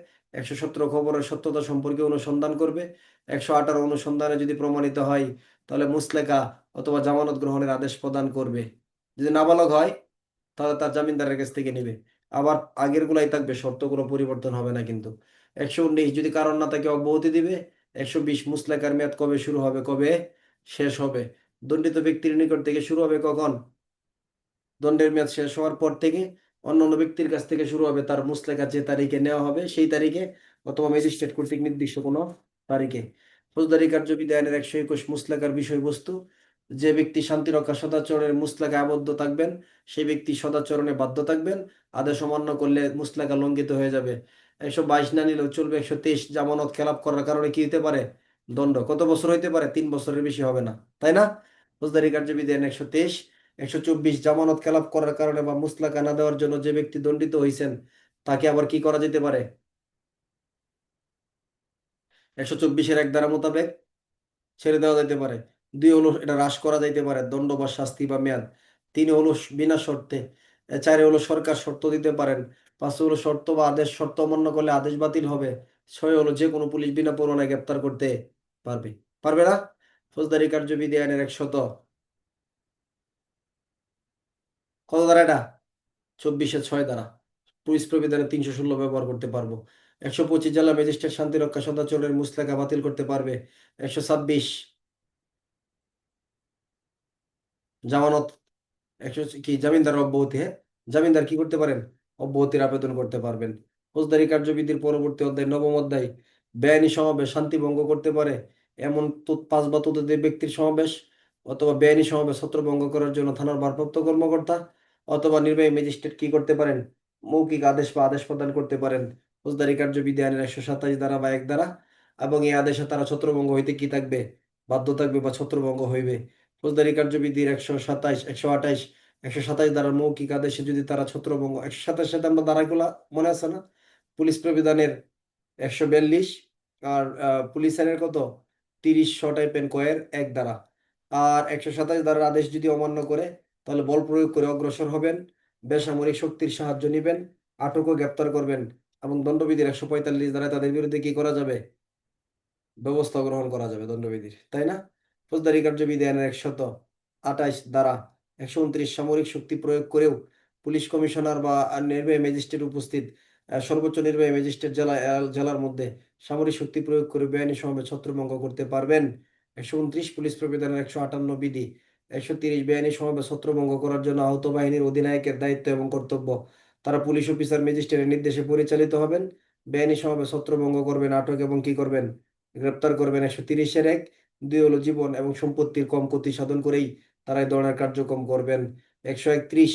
117 খবরের সত্যতা সম্পর্কে অনুসন্ধান করবে। 118 অনুসন্ধানে যদি প্রমাণিত হয় তাহলে মুচলেকা অথবা জামানত গ্রহণের আদেশ প্রদান করবে। যদি নাবালক হয় তাহলে তার জামিনদারের কাছ থেকে নেবে। আবার আগের গুলাই থাকবে, শর্ত কোনো পরিবর্তন হবে না কিন্তু। 119 যদি কারণ না থাকে অব্যাহতি দিবে। 120 মুচলেকার মেয়াদ কবে শুরু হবে, কবে শেষ হবে? দণ্ডিত ব্যক্তির নিকট থেকে শুরু হবে কখন? দণ্ডের মেয়াদ শেষ হওয়ার পর থেকে। অন্যান্য ব্যক্তির কাছ থেকে শুরু হবে তার মুচলেকা যে তারিখে নেওয়া হবে সেই তারিখে, অথবা ম্যাজিস্ট্রেট কর্তৃক নির্দিষ্ট কোনো তারিখে। ফৌজদারি কার্যবিধি আইনের 121 মুচলেকার বিষয়বস্তু: যে ব্যক্তি শান্তিরক্ষা সদাচরণের মুচলেকায় আবদ্ধ থাকবেন সেই ব্যক্তি সদাচরণে বাধ্য থাকবেন। আদেশ অমান্য করলে মুচলেকা লঙ্ঘিত হয়ে যাবে। 122 না নিলেও চলবে। 123 জামানত খেলাপ করার কারণে কি হতে পারে? দণ্ড। কত বছর হইতে পারে? 3 বছরের বেশি হবে না, তাই না? ফৌজদারি কার্যবিধি আইন 123। 124 জামানত খেলাপ করার কারণে বা মুচলেকা না দেওয়ার জন্য যে ব্যক্তি দণ্ডিত হয়েছেন তাকে আবার কি করা যেতে পারে? 124-এর 1 ধারা মোতাবেক ছেড়ে দেওয়া যেতে পারে। 2 হলো এটা হ্রাস করা যাইতে পারে, দণ্ড বা শাস্তি বা মেয়াদ। 3 হলো বিনা শর্তে। 4 হলো সরকার শর্ত দিতে পারেন। 5 হলো শর্ত বা আদেশ, শর্ত অমান্য করলে আদেশ বাতিল হবে। 6 হলো যে কোনো পুলিশ বিনা পরোয়ানায় গ্রেপ্তার করতে পারবে। পারবে না? ফৌজদারি কার্যবিধি আইনের 100 কত ধারা এটা? 24-6 ধারা। পুলিশ প্রবিধানে 316 ব্যবহার করতে পারবো। 125 জেলা ম্যাজিস্ট্রেট শান্তিরক্ষা সদাচরণের মুচলেকা বাতিল করতে পারবে। 126 জামানত, 100 কি জামিনদার অব্যাহতি, হ্যাঁ, জামিনদার কি করতে পারেন? অব্যাহতির আবেদন করতে পারবেন। ফৌজদারি কার্যবিধির পরবর্তী অধ্যায়, নবম অধ্যায়, বেআইনি সমাবেশ শান্তি ভঙ্গ করতে পারে এমন 5 বা ততোধিক ব্যক্তির সমাবেশ, অথবা বেআইনি সমাবেশ ছত্রভঙ্গ করার জন্য থানার ভারপ্রাপ্ত কর্মকর্তা অথবা নির্বাহী ম্যাজিস্ট্রেট কি করতে পারেন? মৌখিক আদেশ বা আদেশ প্রদান করতে পারেন। ফৌজদারি কার্যবিধি আইনের 127 ধারা বা 1 ধারা। এবং এই আদেশে তারা ছত্রভঙ্গ হইতে কি থাকবে? বাধ্য থাকবে বা ছত্রভঙ্গ হইবে। ফৌজদারি কার্যবিধির 127, 128, 127 ধারার মৌখিক আদেশে যদি তারা ছত্রভঙ্গ, 127 সাথে আমরা ধারাগুলা মনে আছে না? পুলিশ প্রবিধানের 142 আর পুলিশ আইনের কত, 30 শ টাইপের কয়ের 1 ধারা। আর 127 ধারার আদেশ যদি অমান্য করে তাহলে বল প্রয়োগ করে অগ্রসর হবেন, বেসামরিক শক্তির সাহায্য নেবেন, আটক ও গ্রেপ্তার করবেন, এবং দণ্ডবিধির 145 ধারায় তাদের বিরুদ্ধে কি করা যাবে? ব্যবস্থা গ্রহণ করা যাবে দণ্ডবিধির, তাই না? ফৌজদারি কার্যবিধি আইনের 128 ধারা। 129 সামরিক শক্তি প্রয়োগ করেও পুলিশ কমিশনার বা নির্বাহী ম্যাজিস্ট্রেট উপস্থিত, সর্বোচ্চ নির্বাহী ম্যাজিস্ট্রেট জেলার মধ্যে সামরিক শক্তি প্রয়োগ করে বেআইনি সমাবেশ ছত্রভঙ্গ করতে পারবেন। 129 পুলিশ প্রবিধানের 158 বিধি। 130 বেআইনি সমাবেশ ছত্রভঙ্গ করার জন্য আহত বাহিনীর অধিনায়কের দায়িত্ব এবং কর্তব্য। তারা পুলিশ অফিসার ম্যাজিস্ট্রেটের নির্দেশে পরিচালিত হবেন। বেআইনি সমাবেশ ছত্রভঙ্গ করবেন, আটক এবং কি করবেন? গ্রেপ্তার করবেন। 130-এর 1। 2 হলো জীবন এবং সম্পত্তির কম ক্ষতি সাধন করেই তারা এই ধরনের কার্যক্রম করবেন। 131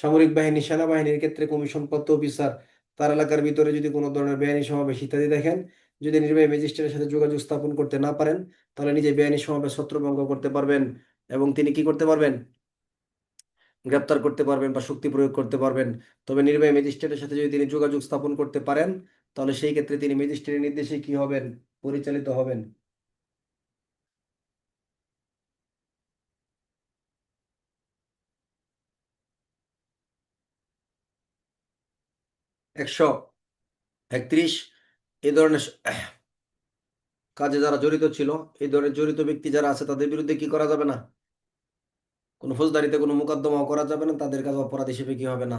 সামরিক বাহিনী সেনাবাহিনীর ক্ষেত্রে কমিশনপ্রাপ্ত অফিসার তার এলাকার ভিতরে যদি কোনো ধরনের বেআইনি সমাবেশ ইত্যাদি দেখেন, যদি নির্বাহী ম্যাজিস্ট্রেটের সাথে যোগাযোগ স্থাপন করতে না পারেন তাহলে নিজে বেআইনি সমাবেশ ছত্রভঙ্গ করতে পারবেন, এবং তিনি কি করতে পারবেন? গ্রেপ্তার করতে পারবেন বা শক্তি প্রয়োগ করতে পারবেন। তবে নির্বাহী ম্যাজিস্ট্রেটের সাথে যদি তিনি যোগাযোগ স্থাপন করতে পারেন তাহলে সেই ক্ষেত্রে তিনি ম্যাজিস্ট্রেটের নির্দেশে কি হবেন? পরিচালিত হবেন। 131 এই ধরনের কাজে যারা জড়িত ছিল, এই ধরনের জড়িত ব্যক্তি যারা আছে তাদের বিরুদ্ধে কি করা যাবে না? কোনো ফৌজদারিতে কোনো মোকদ্দমাও করা যাবে না, তাদের কাছে অপরাধ হিসেবে কি হবে না?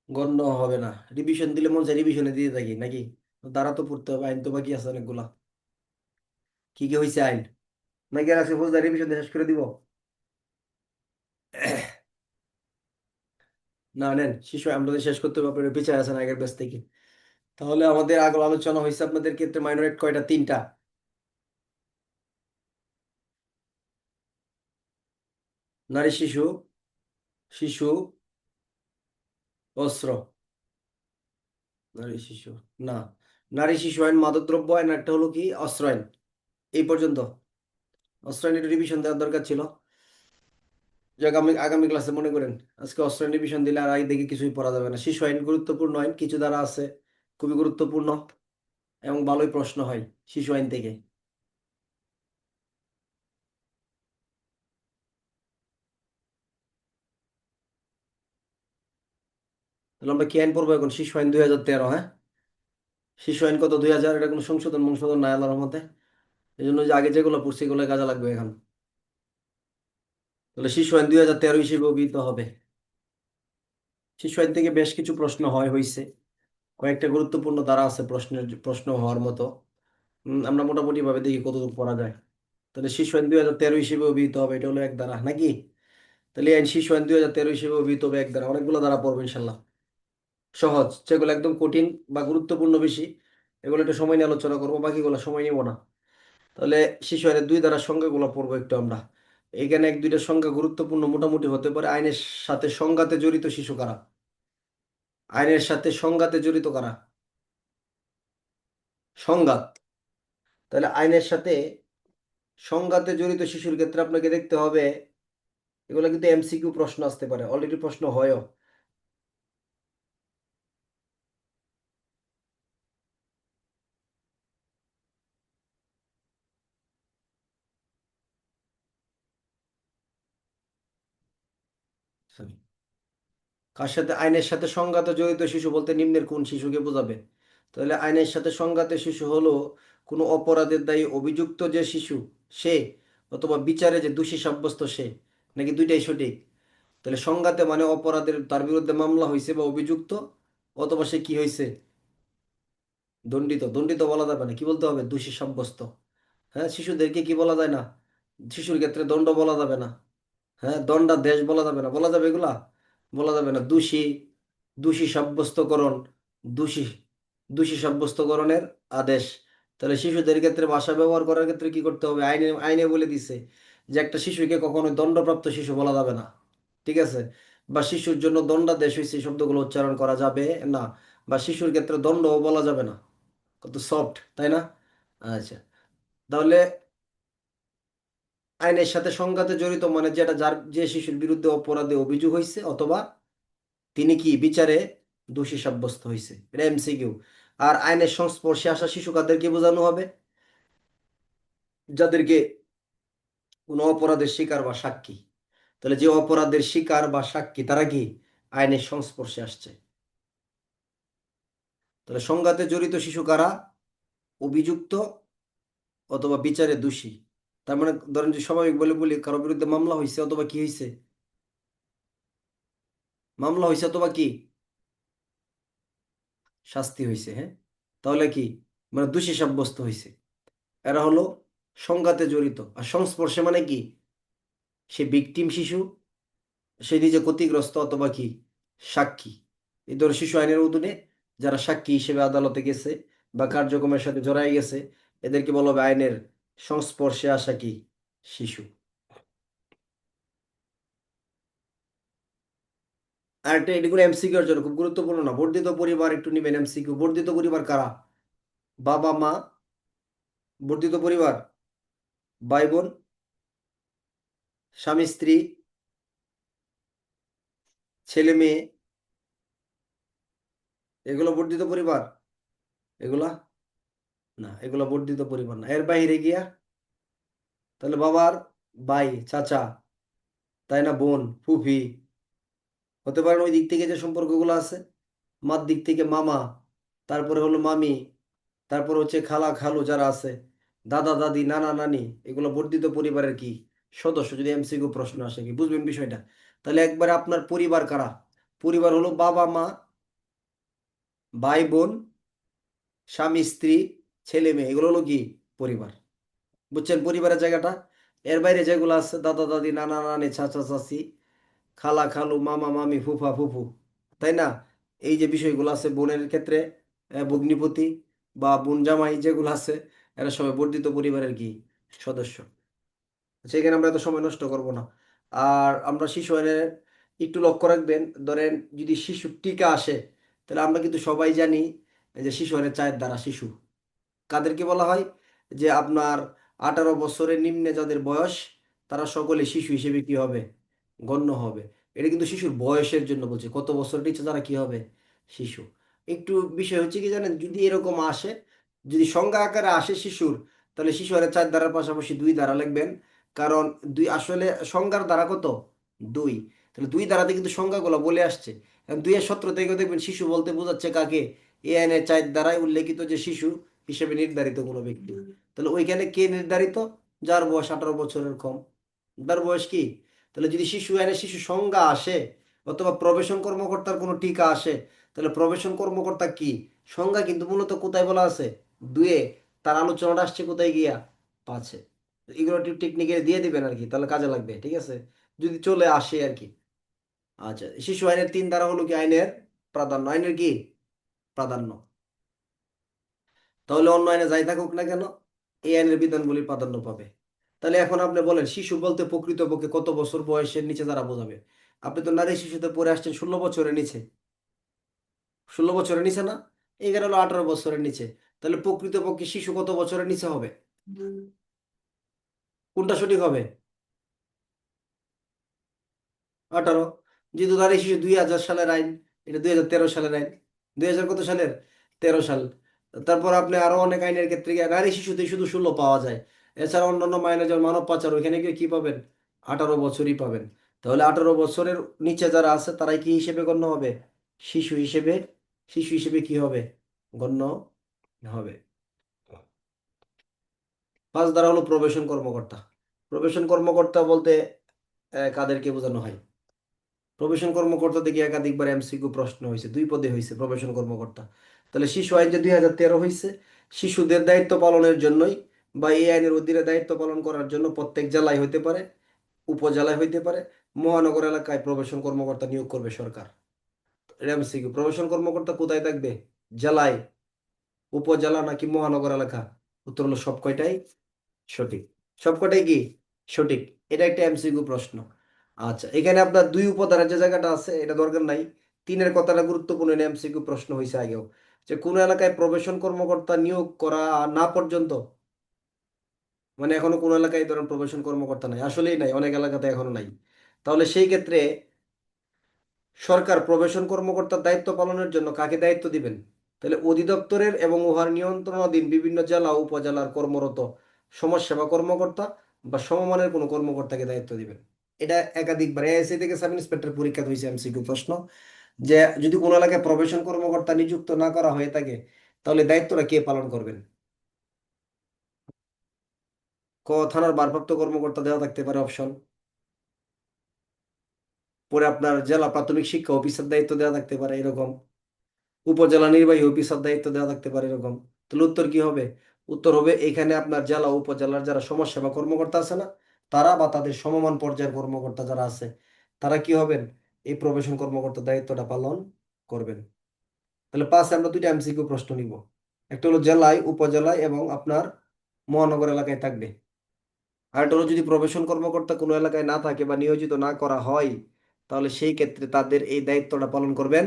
গণ্য হবে না। রিভিশন দিলে মন চাই রিভিশনে দিয়ে থাকি নাকি? দ্বারা তো পড়তে হবে, আইন তো বাকি আছে অনেকগুলা। কি কি হয়েছে আইন? নাকি আর আজকে ফৌজদারি রিভিশন শেষ করে দিব? না নেন, শিশু আমাদের শেষ করতে হবে, আপনার পিছিয়ে আছেন আগের ব্যাচ থেকে। তাহলে আমাদের আগের আলোচনা হয়েছে আপনাদের ক্ষেত্রে মাইনরিটি কয়টা? তিনটা। নারী শিশু, শিশু, অস্ত্র। নারী শিশু, না, নারী শিশু আইন, মাদকদ্রব্য আইন, একটা হলো কি অস্ত্র আইন। এই পর্যন্ত। অস্ত্র আইন একটু রিভিশন দেওয়ার দরকার ছিল। যে আগামী আগামী ক্লাসে মনে করেন আজকে অস্ত্র আইন রিভিশন দিলে আর আগে দেখে কিছুই পড়া যাবে না। শিশু আইন গুরুত্বপূর্ণ আইন, কিছু ধারা আছে খুবই গুরুত্বপূর্ণ এবং ভালোই প্রশ্ন হয় শিশু আইন থেকে। তাহলে আমরা কি আইন পড়বো এখন? শিশু আইন 2013, হ্যাঁ। শিশু আইন কত? 2000। এটা কোনো সংশোধন সংশোধন নাই আল্লাহর মতে। এই জন্য যে আগে যেগুলো পড়ছি এগুলো কাজে লাগবে এখন। তাহলে শিশু আইন 2013 হিসেবে অভিহিত হবে। শিশু আইন থেকে বেশ কিছু প্রশ্ন হয়েছে। কয়েকটা গুরুত্বপূর্ণ ধারা আছে প্রশ্ন হওয়ার মতো। আমরা মোটামুটি ভাবে দেখি কতদূর পড়া যায়। তাহলে শিশু আইন 2013 হিসেবে অভিহিত হবে, এটা হলো এক ধারা নাকি? তাহলে এই আইন শিশু আইন 2013 হিসেবে অভিহিত হবে এক ধারা। অনেকগুলো ধারা পড়বো ইনশাল্লাহ। সহজ যেগুলো একদম কঠিন বা গুরুত্বপূর্ণ বেশি, এগুলো একটু সময় নিয়ে আলোচনা করবো, বাকিগুলো সময় নিব না। তাহলে শিশু আইনের দুই ধারার সংজ্ঞাগুলো পড়বো একটু আমরা। এখানে এক দুইটা সংজ্ঞা গুরুত্বপূর্ণ মোটামুটি হতে পারে। আইনের সাথে সংঘাতে জড়িত শিশু কারা? আইনের সাথে সংঘাতে জড়িত কারা? সংঘাত। তাহলে আইনের সাথে সংঘাতে জড়িত শিশুর ক্ষেত্রে আপনাকে দেখতে হবে, এগুলো কিন্তু এমসিকিউ প্রশ্ন আসতে পারে, অলরেডি প্রশ্ন হয়ও। Sorry। কার সাথে? আইনের সাথে সংঘাতে জড়িত শিশু বলতে নিম্নের কোন শিশুকে বোঝাবে? তাহলে আইনের সাথে সংঘাতে শিশু হলো কোনো অপরাধের দায়ী অভিযুক্ত যে শিশু সে, অথবা বিচারে যে দোষী সাব্যস্ত সে, নাকি দুইটাই সঠিক? তাহলে সংঘাতে মানে অপরাধের, তার বিরুদ্ধে মামলা হয়েছে বা অভিযুক্ত, অথবা সে কি হয়েছে? দণ্ডিত। দণ্ডিত বলা যাবে না, কি বলতে হবে? দোষী সাব্যস্ত। হ্যাঁ, শিশুদেরকে কি বলা যায় না? শিশুর ক্ষেত্রে দণ্ড বলা যাবে না। হ্যাঁ, দণ্ডাদেশ বলা যাবে না, বলা যাবে এগুলা? বলা যাবে না। দোষী, দোষী সাব্যস্তকরণ, দোষী, দোষী সাব্যস্তকরণের আদেশ। তাহলে শিশুদের ক্ষেত্রে ভাষা ব্যবহার করার ক্ষেত্রে কি করতে হবে? আইনে আইনে বলে দিছে যে একটা শিশুকে কখনো দণ্ডপ্রাপ্ত শিশু বলা যাবে না। ঠিক আছে? বা শিশুর জন্য দণ্ডাদেশ হয়েছে এই শব্দগুলো উচ্চারণ করা যাবে না। বা শিশুর ক্ষেত্রে দণ্ডও বলা যাবে না। কত সফট, তাই না? আচ্ছা। তাহলে আইনের সাথে সংঘাতে জড়িত মানে যেটা, যার যে শিশুর বিরুদ্ধে অপরাধে অভিযোগ হয়েছে, অথবা তিনি কি বিচারে দোষী সাব্যস্ত হয়েছে, এটা এমসিকিউ। আর আইনের সংস্পর্শে আসা শিশু কাদেরকে বোঝানো হবে? যাদেরকে কোনো অপরাধের শিকার বা সাক্ষী। তাহলে যে অপরাধের শিকার বা সাক্ষী তারা কি আইনের সংস্পর্শে আসছে? তাহলে সংঘাতে জড়িত শিশু কারা? অভিযুক্ত অথবা বিচারে দোষী। তার মানে ধরেন যে স্বাভাবিক বলে বলি, কারো বিরুদ্ধে মামলা হয়েছে অথবা কি হয়েছে? মামলা হয়েছে অথবা কি শাস্তি হয়েছে, হ্যাঁ। তাহলে কি মানে দোষী সাব্যস্ত হয়েছে। এরা হলো সংঘাতে জড়িত। আর সংস্পর্শে মানে কি? সে ভিকটিম শিশু, সে নিজে ক্ষতিগ্রস্ত, অথবা কি সাক্ষী। এই ধরো শিশু আইনের অধীনে যারা সাক্ষী হিসেবে আদালতে গেছে বা কার্যক্রমের সাথে জড়াই গেছে, এদেরকে বলা হবে আইনের সংস্পর্শে আসা কি শিশু। আর একটা এগুলো এমসিকিউ এর জন্য খুব গুরুত্বপূর্ণ না। বর্ধিত পরিবার একটু নিবেন এমসিকিউ। বর্ধিত পরিবার কারা? বাবা মা, বর্ধিত পরিবার ভাই বোন, স্বামী স্ত্রী, ছেলে মেয়ে, এগুলো বর্ধিত পরিবার? এগুলা না, এগুলো বর্ধিত পরিবার না। এর বাইরে গিয়া তাহলে বাবার ভাই, চাচা, তাই না, বোন, ফুফি হতে পারেন। ওই দিক থেকে যে সম্পর্কগুলো আছে, মার দিক থেকে মামা, তারপরে হলো মামি, তারপর হচ্ছে খালা খালু যারা আছে, দাদা দাদি, নানা নানি, এগুলো বর্ধিত পরিবারের কি সদস্য। যদি এমসিকিউ প্রশ্ন আসে, কি বুঝবেন বিষয়টা? তাহলে একবারে আপনার পরিবার কারা? পরিবার হলো বাবা মা, ভাই বোন, স্বামী স্ত্রী ছেলে মেয়ে, এগুলো হলো কি পরিবার। বুঝছেন পরিবারের জায়গাটা? এর বাইরে যেগুলো আছে দাদা দাদি নানা নানি চাচা চাচি খালা খালু মামা মামি ফুফা ফুফু, তাই না? এই যে বিষয়গুলো আছে বোনের ক্ষেত্রে ভগ্নিপতি বা বোন জামাই যেগুলো আছে, এরা সবাই বর্ধিত পরিবারের কি সদস্য। সেখানে আমরা এত সময় নষ্ট করব না। আর আমরা শিশু আইনের একটু লক্ষ্য রাখবেন, ধরেন যদি শিশুর টিকা আসে, তাহলে আমরা কিন্তু সবাই জানি যে শিশু আইনের চায়ের দ্বারা শিশু কাদেরকে বলা হয়, যে আপনার 18 বছরের নিম্নে যাদের বয়স, তারা সকলে শিশু হিসেবে কি হবে, গণ্য হবে। এটা কিন্তু শিশুর বয়সের জন্য বলছে, কত বছর নিচে তারা কি হবে, শিশু। একটু বিষয় হচ্ছে কি জানেন, যদি এরকম আসে, যদি সংজ্ঞা আকারে আসে শিশুর, তাহলে শিশু আরে 4 দ্বারার পাশাপাশি 2 দ্বারা লিখবেন। কারণ দুই আসলে সংজ্ঞার দ্বারা কত, 2। তাহলে 2 দ্বারাতে কিন্তু সংজ্ঞাগুলো বলে আসছে। এখন 2-এর 17 থেকে দেখবেন শিশু বলতে বোঝাচ্ছে কাকে, এ আইনের 4 দ্বারায় উল্লেখিত যে শিশু হিসেবে নির্ধারিত কোনো ব্যক্তি। তাহলে ওইখানে কে নির্ধারিত, যার বয়স 18 বছরের কম, তার বয়স কি। তাহলে যদি শিশু আইনে শিশু সংজ্ঞা আসে, অথবা প্রবেশন কর্মকর্তার কোনো টিকা আসে, তাহলে প্রবেশন কর্মকর্তা কি, সংজ্ঞা কিন্তু মূলত কোথায় বলা আছে, 2-এ। তার আলোচনাটা আসছে কোথায় গিয়া, 5-এ। এগুলো টেকনিকে দিয়ে দিবেন আর কি, তাহলে কাজে লাগবে, ঠিক আছে, যদি চলে আসে আর কি। আচ্ছা, শিশু আইনের 3 দ্বারা হলো কি আইনের প্রাধান্য, আইনের কি প্রাধান্য। তাহলে অন্য আইনে যাই থাকুক না কেন, এই আইনের বিধানগুলি প্রাধান্য পাবে। তাহলে এখন আপনি বলেন শিশু বলতে প্রকৃতপক্ষে কত বছর বয়সের নিচে যারা বোঝাবে। আপনি তো নারী শিশুতে পড়ে আসছেন 16 বছরের নিচে, 16 বছরের নিচে না, এখানে হলো 18 বছরের নিচে। তাহলে প্রকৃতপক্ষে শিশু কত বছরের নিচে হবে, কোনটা সঠিক হবে, 18। যেহেতু নারী শিশু 2000 সালের আইন, এটা 2013 সালের আইন, 2000 কত সালের, 13 সাল। তারপর আপনি আরো অনেক আইনের ক্ষেত্রে গিয়ে নারী শিশুতে শুধু 16 পাওয়া যায়। এছাড়া অন্যান্য মাইনে যেমন মানব পাচার, ওইখানে গিয়ে কি পাবেন, 18 বছরই পাবেন। তাহলে 18 বছরের নিচে যারা আছে তারাই কি হিসেবে গণ্য হবে, শিশু হিসেবে, শিশু হিসেবে কি হবে, গণ্য হবে। 5 দ্বারা হলো প্রবেশন কর্মকর্তা। প্রবেশন কর্মকর্তা বলতে কাদেরকে বোঝানো হয়, প্রবেশন কর্মকর্তা থেকে একাধিকবার এমসিকিউ প্রশ্ন হয়েছে, 2 পদে হয়েছে প্রবেশন কর্মকর্তা। তাহলে শিশু আইন যে 2013 হয়েছে, শিশুদের দায়িত্ব পালনের জন্যই বা এই আইনের অধীনে দায়িত্ব পালন করার জন্য প্রত্যেক জেলায় হইতে পারে, উপজেলায় হইতে পারে, মহানগর এলাকায় প্রবেশন কর্মকর্তা নিয়োগ করবে সরকার। এটা এমসিকিউ, প্রবেশন কর্মকর্তা কোথায় থাকবে, জেলায়, উপজেলা নাকি মহানগর এলাকা। উত্তর হলো সব কয়টাই সঠিক, সবকটাই কি সঠিক। এটা একটা এমসিকিউ প্রশ্ন। আচ্ছা, এখানে আপনার 2 উপাদানের যে জায়গাটা আছে এটা দরকার নাই, 3-এর কথাটা গুরুত্বপূর্ণ, এমসিকিউ প্রশ্ন হয়েছে আগেও, যে কোন এলাকায় প্রবেশন কর্মকর্তা নিয়োগ করা না পর্যন্ত, মানে এখনো কোন এলাকায় ধরেন প্রবেশন কর্মকর্তা নাই, আসলেই নাই, অনেক এলাকাতে এখনো নাই। তাহলে সেই ক্ষেত্রে সরকার প্রবেশন কর্মকর্তার দায়িত্ব পালনের জন্য কাকে দায়িত্ব দিবেন, তাহলে অধিদপ্তরের এবং উহার নিয়ন্ত্রণাধীন বিভিন্ন জেলা ও উপজেলার কর্মরত সমাজসেবা কর্মকর্তা বা সমমানের কোনো কর্মকর্তাকে দায়িত্ব দিবেন। এটা একাধিকবার এএসআই থেকে সাব ইন্সপেক্টর পরীক্ষা হয়েছে এমসিকিউ প্রশ্ন, যে যদি কোনো এলাকায় প্রবেশন কর্মকর্তা নিযুক্ত না করা হয়ে থাকে, তাহলে দায়িত্বটা কে পালন করবেন। ক, থানার ভারপ্রাপ্ত কর্মকর্তা দেওয়া থাকতে পারে অপশন, পরে আপনার জেলা প্রাথমিক শিক্ষা অফিসার দায়িত্ব দেওয়া থাকতে পারে এরকম, উপজেলা নির্বাহী অফিসার দায়িত্ব দেওয়া থাকতে পারে এরকম। তাহলে উত্তর কি হবে, উত্তর হবে এখানে আপনার জেলা উপজেলার যারা সমাজসেবা কর্মকর্তা আছে না, তারা বা তাদের সমমান পর্যায়ের কর্মকর্তা যারা আছে, তারা কি হবেন, এই প্রবেশন কর্মকর্তার দায়িত্বটা পালন করবেন। তাহলে 5-এ আমরা 2টা এমসিকিউ প্রশ্ন নিব, একটা হলো জেলায় উপজেলায় এবং আপনার মহানগর এলাকায় থাকবে। আর একটা হলো যদি প্রবেশন কর্মকর্তা কোনো এলাকায় না থাকে বা নিয়োজিত না করা হয়, তাহলে সেই ক্ষেত্রে তাদের এই দায়িত্বটা পালন করবেন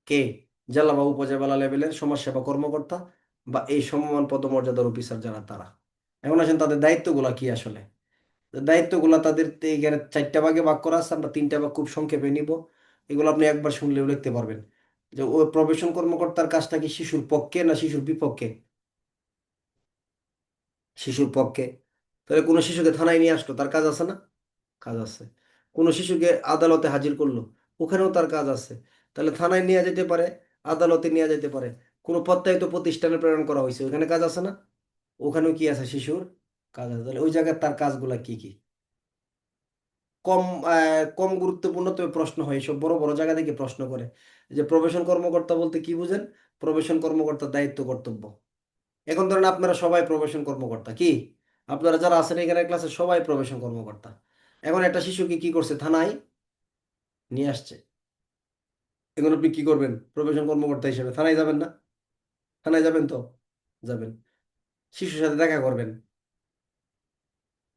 কে, জেলা বা উপজেলা লেভেলের সমাজসেবা কর্মকর্তা বা এই সমমান পদমর্যাদার অফিসার যারা, তারা। এখন আসেন তাদের দায়িত্বগুলা কি আসলে। দায়িত্বগুলা তাদের এখানে 4টা ভাগে ভাগ করা আছে, আমরা 3টা ভাগ খুব সংক্ষেপে নিব। এগুলো আপনি একবার শুনলেও লিখতে পারবেন। যে ও প্রবেশন কর্মকর্তার কাজটা কি শিশুর পক্ষে না শিশুর বিপক্ষে, শিশুর পক্ষে। তাহলে কোনো শিশুকে থানায় নিয়ে আসলো, তার কাজ আছে না, কাজ আছে। কোনো শিশুকে আদালতে হাজির করলো, ওখানেও তার কাজ আছে। তাহলে থানায় নিয়ে যেতে পারে, আদালতে নিয়ে যেতে পারে, কোনো প্রত্যয়িত প্রতিষ্ঠানে প্রেরণ করা হয়েছে, ওখানে কাজ আছে না, ওখানেও কি আছে, শিশুর কাজ আছে। তাহলে ওই জায়গায় তার কাজগুলা কি কি। কম কম গুরুত্বপূর্ণ তবে প্রশ্ন হয়, এসব বড় বড় জায়গা থেকে প্রশ্ন করে। যে প্রবেশন কর্মকর্তা বলতে কি বুঝেন? প্রবেশন কর্মকর্তার দায়িত্ব কর্তব্য। এখন ধরেন আপনারা সবাই প্রবেশন কর্মকর্তা, কি আপনারা যারা আছেন এখানে ক্লাসে সবাই প্রবেশন কর্মকর্তা। এখন একটা শিশুকে কি করছে, থানায় নিয়ে আসছে। এখন আপনি কি করবেন প্রবেশন কর্মকর্তা হিসেবে? থানায় যাবেন না? থানায় যাবেন তো? যাবেন। শিশুর সাথে দেখা করবেন।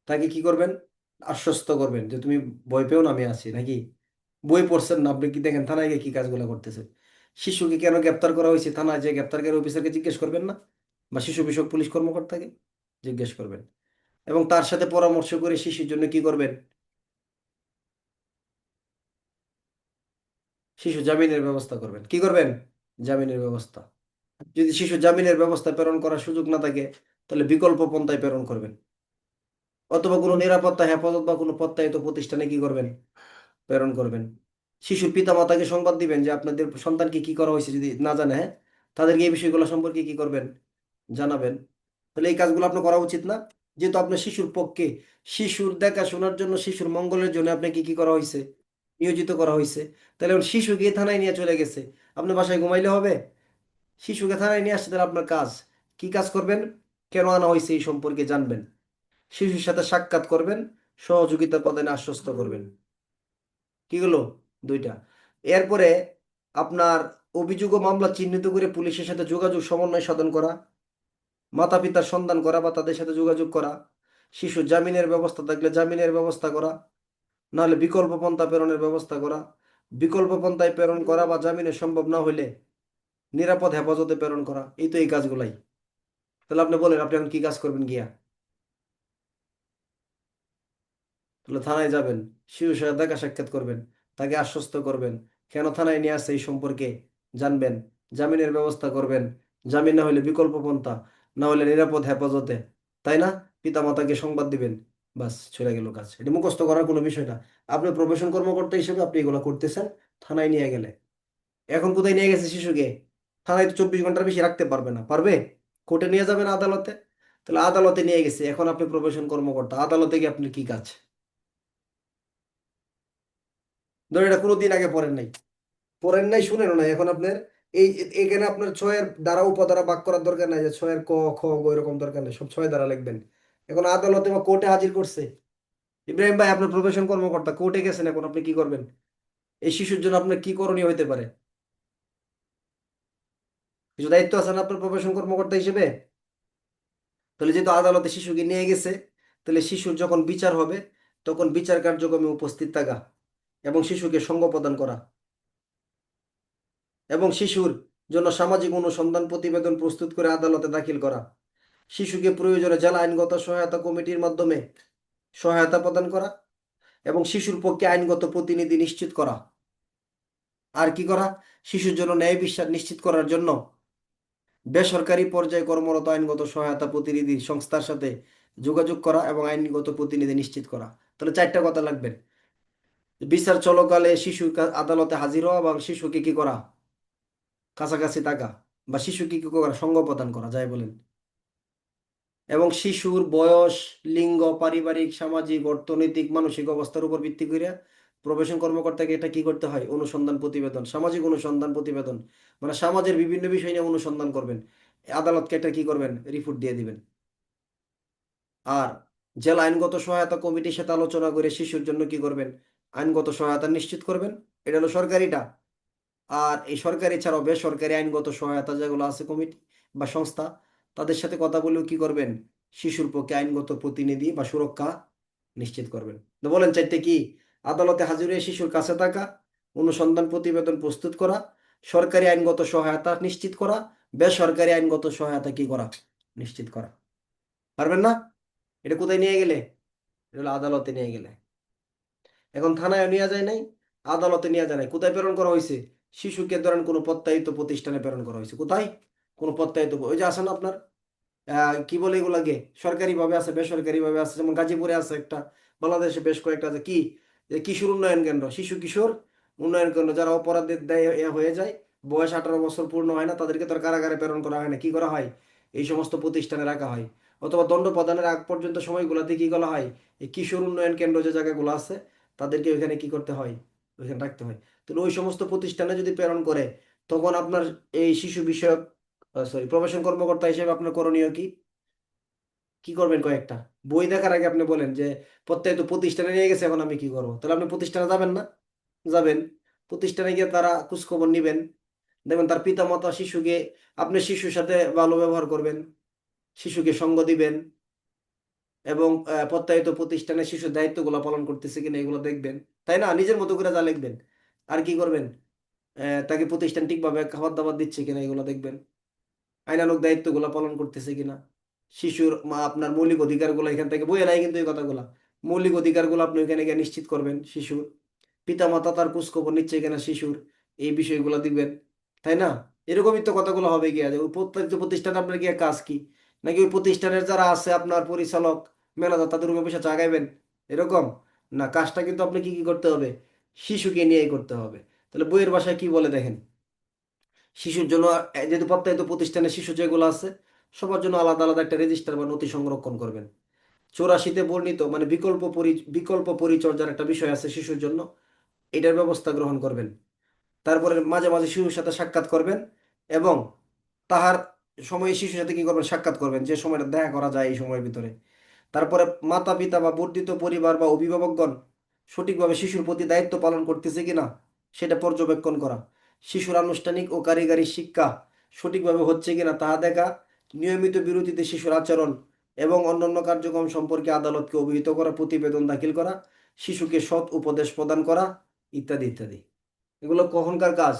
তাকে কি করবেন? আশ্বস্ত করবেন যে তুমি ভয় পেও না, আমি আছি নাকি। বই পড়ছেন না আপনি? কি দেখেন থানায় গিয়ে কি কাজগুলো করতেছে। শিশুকে কেন গ্রেপ্তার করা হয়েছে, থানায় যে গ্রেপ্তারকারী অফিসারকে জিজ্ঞেস করবেন না? বা শিশু বিষয়ক পুলিশ কর্মকর্তাকে জিজ্ঞেস করবেন। এবং তার সাথে পরামর্শ করে শিশুর জন্য কি করবেন? শিশু জামিনের ব্যবস্থা করবেন। কি করবেন? জামিনের ব্যবস্থা। যদি শিশু জামিনের ব্যবস্থা প্রেরণ করার সুযোগ না থাকে, তাহলে বিকল্প পন্থায় প্রেরণ করবেন। অথবা কোনো নিরাপত্তা হেফাজত বা কোনো প্রত্যায়িত প্রতিষ্ঠানে কি করবেন? প্রেরণ করবেন। শিশুর পিতামাতাকে সংবাদ দিবেন যে আপনাদের সন্তানকে কি করা হয়েছে, যদি না জানে, হ্যাঁ, তাদেরকে এই বিষয়গুলো সম্পর্কে কি করবেন? জানাবেন। তাহলে এই কাজগুলো আপনার করা উচিত না? যেহেতু আপনার শিশুর পক্ষে, শিশুর দেখাশোনার জন্য, শিশুর মঙ্গলের জন্য আপনাকে কি করা হয়েছে? নিয়োজিত করা হয়েছে। তাহলে এখন শিশুকে থানায় নিয়ে চলে গেছে, আপনি বাসায় ঘুমাইলে হবে? শিশুকে থানায় নিয়ে আসছে, তাহলে আপনার কাজ কি? কাজ করবেন, কেন আনা হয়েছে এই সম্পর্কে জানবেন, শিশুর সাথে সাক্ষাৎ করবেন, সহযোগিতা প্রদানে আশ্বস্ত করবেন। কি হলো? দুইটা। এরপরে আপনার অভিযোগ ও মামলা চিহ্নিত করে পুলিশের সাথে যোগাযোগ সমন্বয় সাধন করা, মাতা পিতার সন্ধান করা বা তাদের সাথে যোগাযোগ করা, শিশু জামিনের ব্যবস্থা থাকলে জামিনের ব্যবস্থা করা, নাহলে বিকল্প পন্থা প্রেরণের ব্যবস্থা করা, বিকল্প পন্থায় প্রেরণ করা বা জামিনে সম্ভব না হইলে নিরাপদ হেফাজতে প্রেরণ করা। এই তো এই কাজগুলাই। তাহলে আপনি বলেন আপনি এখন কি কাজ করবেন গিয়া? তাহলে থানায় যাবেন, শিশুর সাথে দেখা সাক্ষাৎ করবেন, তাকে আশ্বস্ত করবেন, কেন থানায় নিয়ে আসছে এই সম্পর্কে জানবেন, জামিনের ব্যবস্থা করবেন, জামিন না হলে বিকল্প পন্থা, না হলে নিরাপদ হেফাজতে, তাই না? পিতামাতাকে সংবাদ দিবেন। বাস, চলে গেল কাজ। এটা মুখস্থ করার কোনো বিষয় না। আপনি প্রবেশন কর্মকর্তা হিসেবে আপনি এগুলো করতেছেন। থানায় নিয়ে গেলে, এখন কোথায় নিয়ে গেছে শিশুকে? থানায় তো 24 ঘন্টার বেশি রাখতে পারবে না, পারবে? কোর্টে নিয়ে যাবেন, আদালতে। তাহলে আদালতে নিয়ে গেছে, এখন আপনি প্রবেশন কর্মকর্তা, আদালতে গিয়ে আপনি কি কাজ? ধর এটা কোনোদিন আগে পড়েন নাই, পড়েন নাই, শুনেন নাই, এখন আপনার এই এখানে আপনার ছয়ের দ্বারা উপদ্বারা বাক করার দরকার নাই, যে ছয়ের ক খ গ এরকম দরকার নেই, সব ছয় দ্বারা লিখবেন। এখন আদালতে বা কোর্টে হাজির করছে। ইব্রাহিম ভাই, আপনার প্রফেশন কর্মকর্তা, কোর্টে গেছেন, এখন আপনি কি করবেন? এই শিশুর জন্য আপনার কি করণীয় হইতে পারে? কিছু দায়িত্ব আছে না আপনার প্রফেশন কর্মকর্তা হিসেবে? তাহলে যেহেতু আদালতে শিশুকে নিয়ে গেছে, তাহলে শিশুর যখন বিচার হবে, তখন বিচার কার্যক্রমে উপস্থিত থাকা এবং শিশুকে সঙ্গ প্রদান করা এবং শিশুর জন্য সামাজিক অনুসন্ধান প্রতিবেদন প্রস্তুত করে আদালতে দাখিল করা, শিশুকে প্রয়োজনে জেলা আইনগত সহায়তা কমিটির মাধ্যমে সহায়তা প্রদান করা এবং শিশুর পক্ষে আইনগত প্রতিনিধি নিশ্চিত করা। আর কি করা? শিশুর জন্য ন্যায় বিচার নিশ্চিত করার জন্য বেসরকারি পর্যায়ে কর্মরত আইনগত সহায়তা প্রতিনিধি সংস্থার সাথে যোগাযোগ করা এবং আইনগত প্রতিনিধি নিশ্চিত করা। তাহলে চারটা কথা লাগবে। বিচার চলাকালে শিশু আদালতে হাজির হওয়া এবং শিশুকে কি করা? কাছাকাছি থাকা বা শিশুকে কি করা? সঙ্গ প্রদান করা যায় বলেন। এবং শিশুর বয়স, লিঙ্গ, পারিবারিক, সামাজিক, অর্থনৈতিক, মানসিক অবস্থার উপর ভিত্তি করে প্রবেশন কর্মকর্তাকে এটা কি করতে হয়? অনুসন্ধান প্রতিবেদন, সামাজিক অনুসন্ধান প্রতিবেদন, মানে সমাজের বিভিন্ন বিষয় নিয়ে অনুসন্ধান করবেন, আদালতকে এটা কি করবেন? রিপোর্ট দিয়ে দিবেন। আর জেলা আইনগত সহায়তা কমিটির সাথে আলোচনা করে শিশুর জন্য কি করবেন? আইনগত সহায়তা নিশ্চিত করবেন। এটা হলো সরকারিটা। আর এই সরকারি ছাড়াও বেসরকারি আইনগত সহায়তা যেগুলো আছে, কমিটি বা সংস্থা, তাদের সাথে কথা বলেও কি করবেন? শিশুর পক্ষে আইনগত প্রতিনিধি বা সুরক্ষা নিশ্চিত করবেন। তো বলেন চারটে কি? আদালতে হাজির হয়ে শিশুর কাছে থাকা, অনুসন্ধান প্রতিবেদন প্রস্তুত করা, সরকারি আইনগত সহায়তা নিশ্চিত করা, বেসরকারি আইনগত সহায়তা কি করা? নিশ্চিত করা। পারবেন না? এটা কোথায় নিয়ে গেলে? এটা হলো আদালতে নিয়ে গেলে। এখন থানায় নেওয়া যায় নাই, আদালতে নেওয়া যায় নাই, কোথায় প্রেরণ করা হয়েছে? শিশুকে ধরেন কোনো প্রত্যায়িত প্রতিষ্ঠানে প্রেরণ করা হয়েছে। কোথায়? কোনো প্রত্যায়িত, ওই যে আছে না আপনার, কি বলে এগুলাকে, সরকারি ভাবে আছে, বেসরকারি ভাবে আছে, যেমন গাজীপুরে আছে একটা, বাংলাদেশে বেশ কয়েকটা আছে, কি, যে কিশোর উন্নয়ন কেন্দ্র, শিশু কিশোর উন্নয়ন কেন্দ্র। যারা অপরাধের দায় হয়ে যায়, বয়স 18 বছর পূর্ণ হয় না, তাদেরকে তো আর কারাগারে প্রেরণ করা হয় না, কি করা হয়? এই সমস্ত প্রতিষ্ঠানে রাখা হয়। অথবা দণ্ড প্রদানের আগ পর্যন্ত সময়গুলোতে কি করা হয়? এই কিশোর উন্নয়ন কেন্দ্র যে জায়গাগুলো আছে, তাদেরকে ওইখানে কি করতে হয়, ওইখানে রাখতে হয়। তাহলে ওই সমস্ত প্রতিষ্ঠানে যদি প্রেরণ করে, তখন আপনার এই শিশু বিষয়ক প্রবেশন কর্মকর্তা হিসেবে আপনার করণীয় কি? কি করবেন কয়েকটা বই দেখার আগে আপনি বলেন যে প্রত্যেক প্রতিষ্ঠানে নিয়ে গেছে, এখন আমি কি করবো? তাহলে আপনি প্রতিষ্ঠানে যাবেন না? যাবেন। প্রতিষ্ঠানে গিয়ে তারা খোঁজখবর নিবেন, দেখবেন তার পিতামাতা শিশুকে, আপনি শিশুর সাথে ভালো ব্যবহার করবেন, শিশুকে সঙ্গ দিবেন, এবং প্রত্যায়িত প্রতিষ্ঠানে শিশুর দায়িত্বগুলো পালন করতেছে কিনা এগুলো দেখবেন। তাই না? নিজের মতো করে যা লিখবেন। আর কি করবেন? তাকে প্রতিষ্ঠান ঠিকভাবে খাবার দাবার দিচ্ছে কিনা এগুলো দেখবেন, আইনানুগ দায়িত্বগুলো পালন করতেছে কিনা। শিশুর আপনার মৌলিক অধিকারগুলো এখান থেকে বইয়ে নাই কিন্তু এই কথাগুলা, মৌলিক অধিকারগুলো আপনি ওইখানে গিয়ে নিশ্চিত করবেন শিশুর। পিতামাতা তার খোঁজখবর নিচ্ছে কিনা শিশুর, এই বিষয়গুলো দিবেন। তাই না? এরকমই তো কথাগুলো হবে গিয়া, যে ওই প্রত্যেক প্রতিষ্ঠানে আপনার গিয়ে কাজ কি? নাকি ওই প্রতিষ্ঠানের যারা আছে আপনার পরিচালক, ম্যানেজার, তাদের রুমে বসে চা খাইবেন? এরকম না, কাজটা কিন্তু আপনি কি কি করতে হবে? শিশুকে নিয়েই করতে হবে। তাহলে বইয়ের ভাষায় কি বলে দেখেন, শিশুর জন্য যেহেতু প্রত্যেক প্রতিষ্ঠানে শিশু যেগুলো আছে, সবার জন্য আলাদা আলাদা একটা রেজিস্টার বা নথি সংরক্ষণ করবেন। 84-তে বর্ণিত মানে বিকল্প পরিচর্যার একটা বিষয় আছে শিশুর জন্য, এটার ব্যবস্থা গ্রহণ করবেন। তারপরে মাঝে মাঝে শিশুর সাথে সাক্ষাৎ করবেন, এবং তাহার সময়ে শিশুর সাথে কি করবেন, সাক্ষাৎ করবেন, যে সময়টা দেখা করা যায় এই সময়ের ভিতরে। তারপরে মাতা পিতা বা বর্ধিত পরিবার বা অভিভাবকগণ সঠিকভাবে শিশুর প্রতি দায়িত্ব পালন করতেছে কিনা সেটা পর্যবেক্ষণ করা। শিশুর আনুষ্ঠানিক ও কারিগরি শিক্ষা সঠিকভাবে হচ্ছে কিনা তাহা দেখা। নিয়মিত বিরতিতে শিশুর আচরণ এবং অন্যান্য কার্যক্রম সম্পর্কে আদালতকে অবহিত করা, প্রতিবেদন দাখিল করা, শিশুকে সৎ উপদেশ প্রদান করা, ইত্যাদি ইত্যাদি। এগুলো কখনকার কাজ?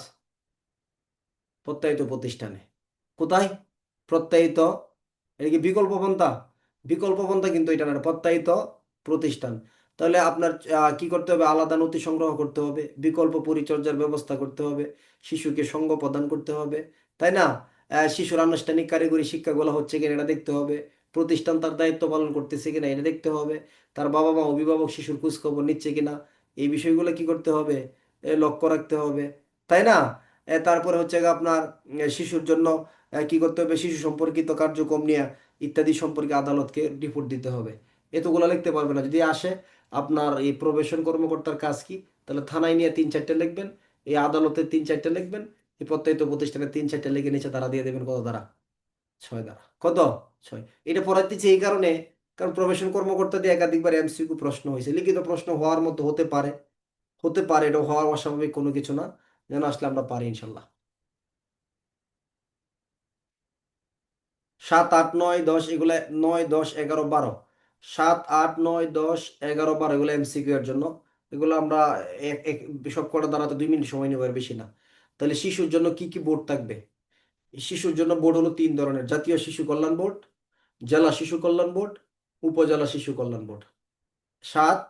প্রত্যয়িত প্রতিষ্ঠানে। কোথায়? প্রত্যয়িত। এটা কি বিকল্প পন্থা? বিকল্প পন্থা কিন্তু এটা না, প্রত্যয়িত প্রতিষ্ঠান। তাহলে আপনার কি করতে হবে? আলাদা নথি সংগ্রহ করতে হবে, বিকল্প পরিচর্যার ব্যবস্থা করতে হবে, শিশুকে সঙ্গ প্রদান করতে হবে। তাই না? শিশুর আনুষ্ঠানিক কারিগরি শিক্ষাগুলো হচ্ছে কিনা এটা দেখতে হবে, প্রতিষ্ঠান তার দায়িত্ব পালন করতেছে কিনা এটা দেখতে হবে, তার বাবা মা অভিভাবক শিশুর খোঁজ খবর নিচ্ছে কিনা এই বিষয়গুলো কি করতে হবে, লক্ষ্য রাখতে হবে। তাই না? তারপরে হচ্ছে গিয়ে আপনার শিশুর জন্য কি করতে হবে, শিশু সম্পর্কিত কার্যক্রম নিয়ে ইত্যাদি সম্পর্কে আদালতকে রিপোর্ট দিতে হবে। এতগুলো লিখতে পারবে না। যদি আসে আপনার এই প্রবেশন কর্মকর্তার কাজ কি, তাহলে থানায় নিয়ে 3-4টে লিখবেন, এই আদালতে 3-4টে লিখবেন, এই প্রত্যেকটা প্রতিষ্ঠানে 3-4টে লিখে নিচে তারা দিয়ে দেবেন কত দ্বারা? 6 দ্বারা। কত? 6। এটা পড়াইতেছি এই কারণে, কারণ প্রবেশন কর্মকর্তা দিয়ে একাধিকবার এমসিকিউ প্রশ্ন হয়েছে, লিখিত প্রশ্ন হওয়ার মতো হতে পারে, হতে পারে, এটা হওয়ার অস্বাভাবিক কোনো কিছু না। যেন আসলে আমরা পারি ইনশাল্লাহ। 7, 8, 9, 10 এগুলা, 9, 10, 11, 12, 7, 8, 9, 10, 11, 12 এগুলো এমসিকিউ এর জন্য। এগুলো আমরা সব কটা দাঁড়াতে 2 মিনিট সময় নেব, এর বেশি না। তাহলে শিশুর জন্য কি কি বোর্ড থাকবে? শিশুর জন্য বোর্ড হলো 3 ধরনের: জাতীয় শিশু কল্যাণ বোর্ড, জেলা শিশু কল্যাণ বোর্ড, উপজেলা শিশু কল্যাণ বোর্ড। 7,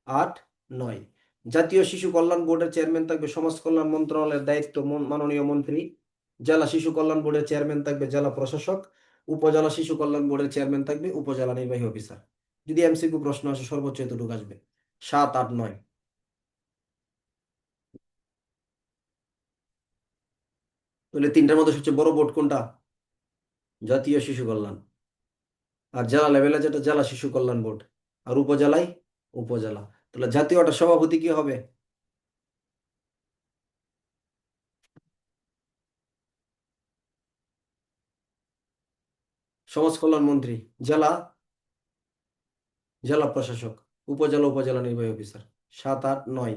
8, 9। জাতীয় শিশু কল্যাণ বোর্ডের চেয়ারম্যান থাকবে সমাজ কল্যাণ মন্ত্রণালয়ের দায়িত্ব মাননীয় মন্ত্রী। জেলা শিশু কল্যাণ বোর্ডের চেয়ারম্যান থাকবে জেলা প্রশাসক। উপজেলা শিশু কল্যাণ বোর্ডের চেয়ারম্যান থাকবে উপজেলা নির্বাহী অফিসার। যদি এমসিকিউ প্রশ্ন আসে সর্বোচ্চ এতটুকু আসবে, 7, 8, 9। তাহলে 3টার মধ্যে সবচেয়ে বড় বোর্ড কোনটা? জাতীয় শিশু কল্যাণ। আর জেলা লেভেলে যেটা জেলা শিশু কল্যাণ বোর্ড। আর উপজেলায় উপজেলা। তাহলে জাতীয়টা সভাপতি কি হবে? সমাজ কল্যাণ মন্ত্রী। জেলা জেলা প্রশাসক। উপজেলা নির্বাহী অফিসার। 7, 8, 9।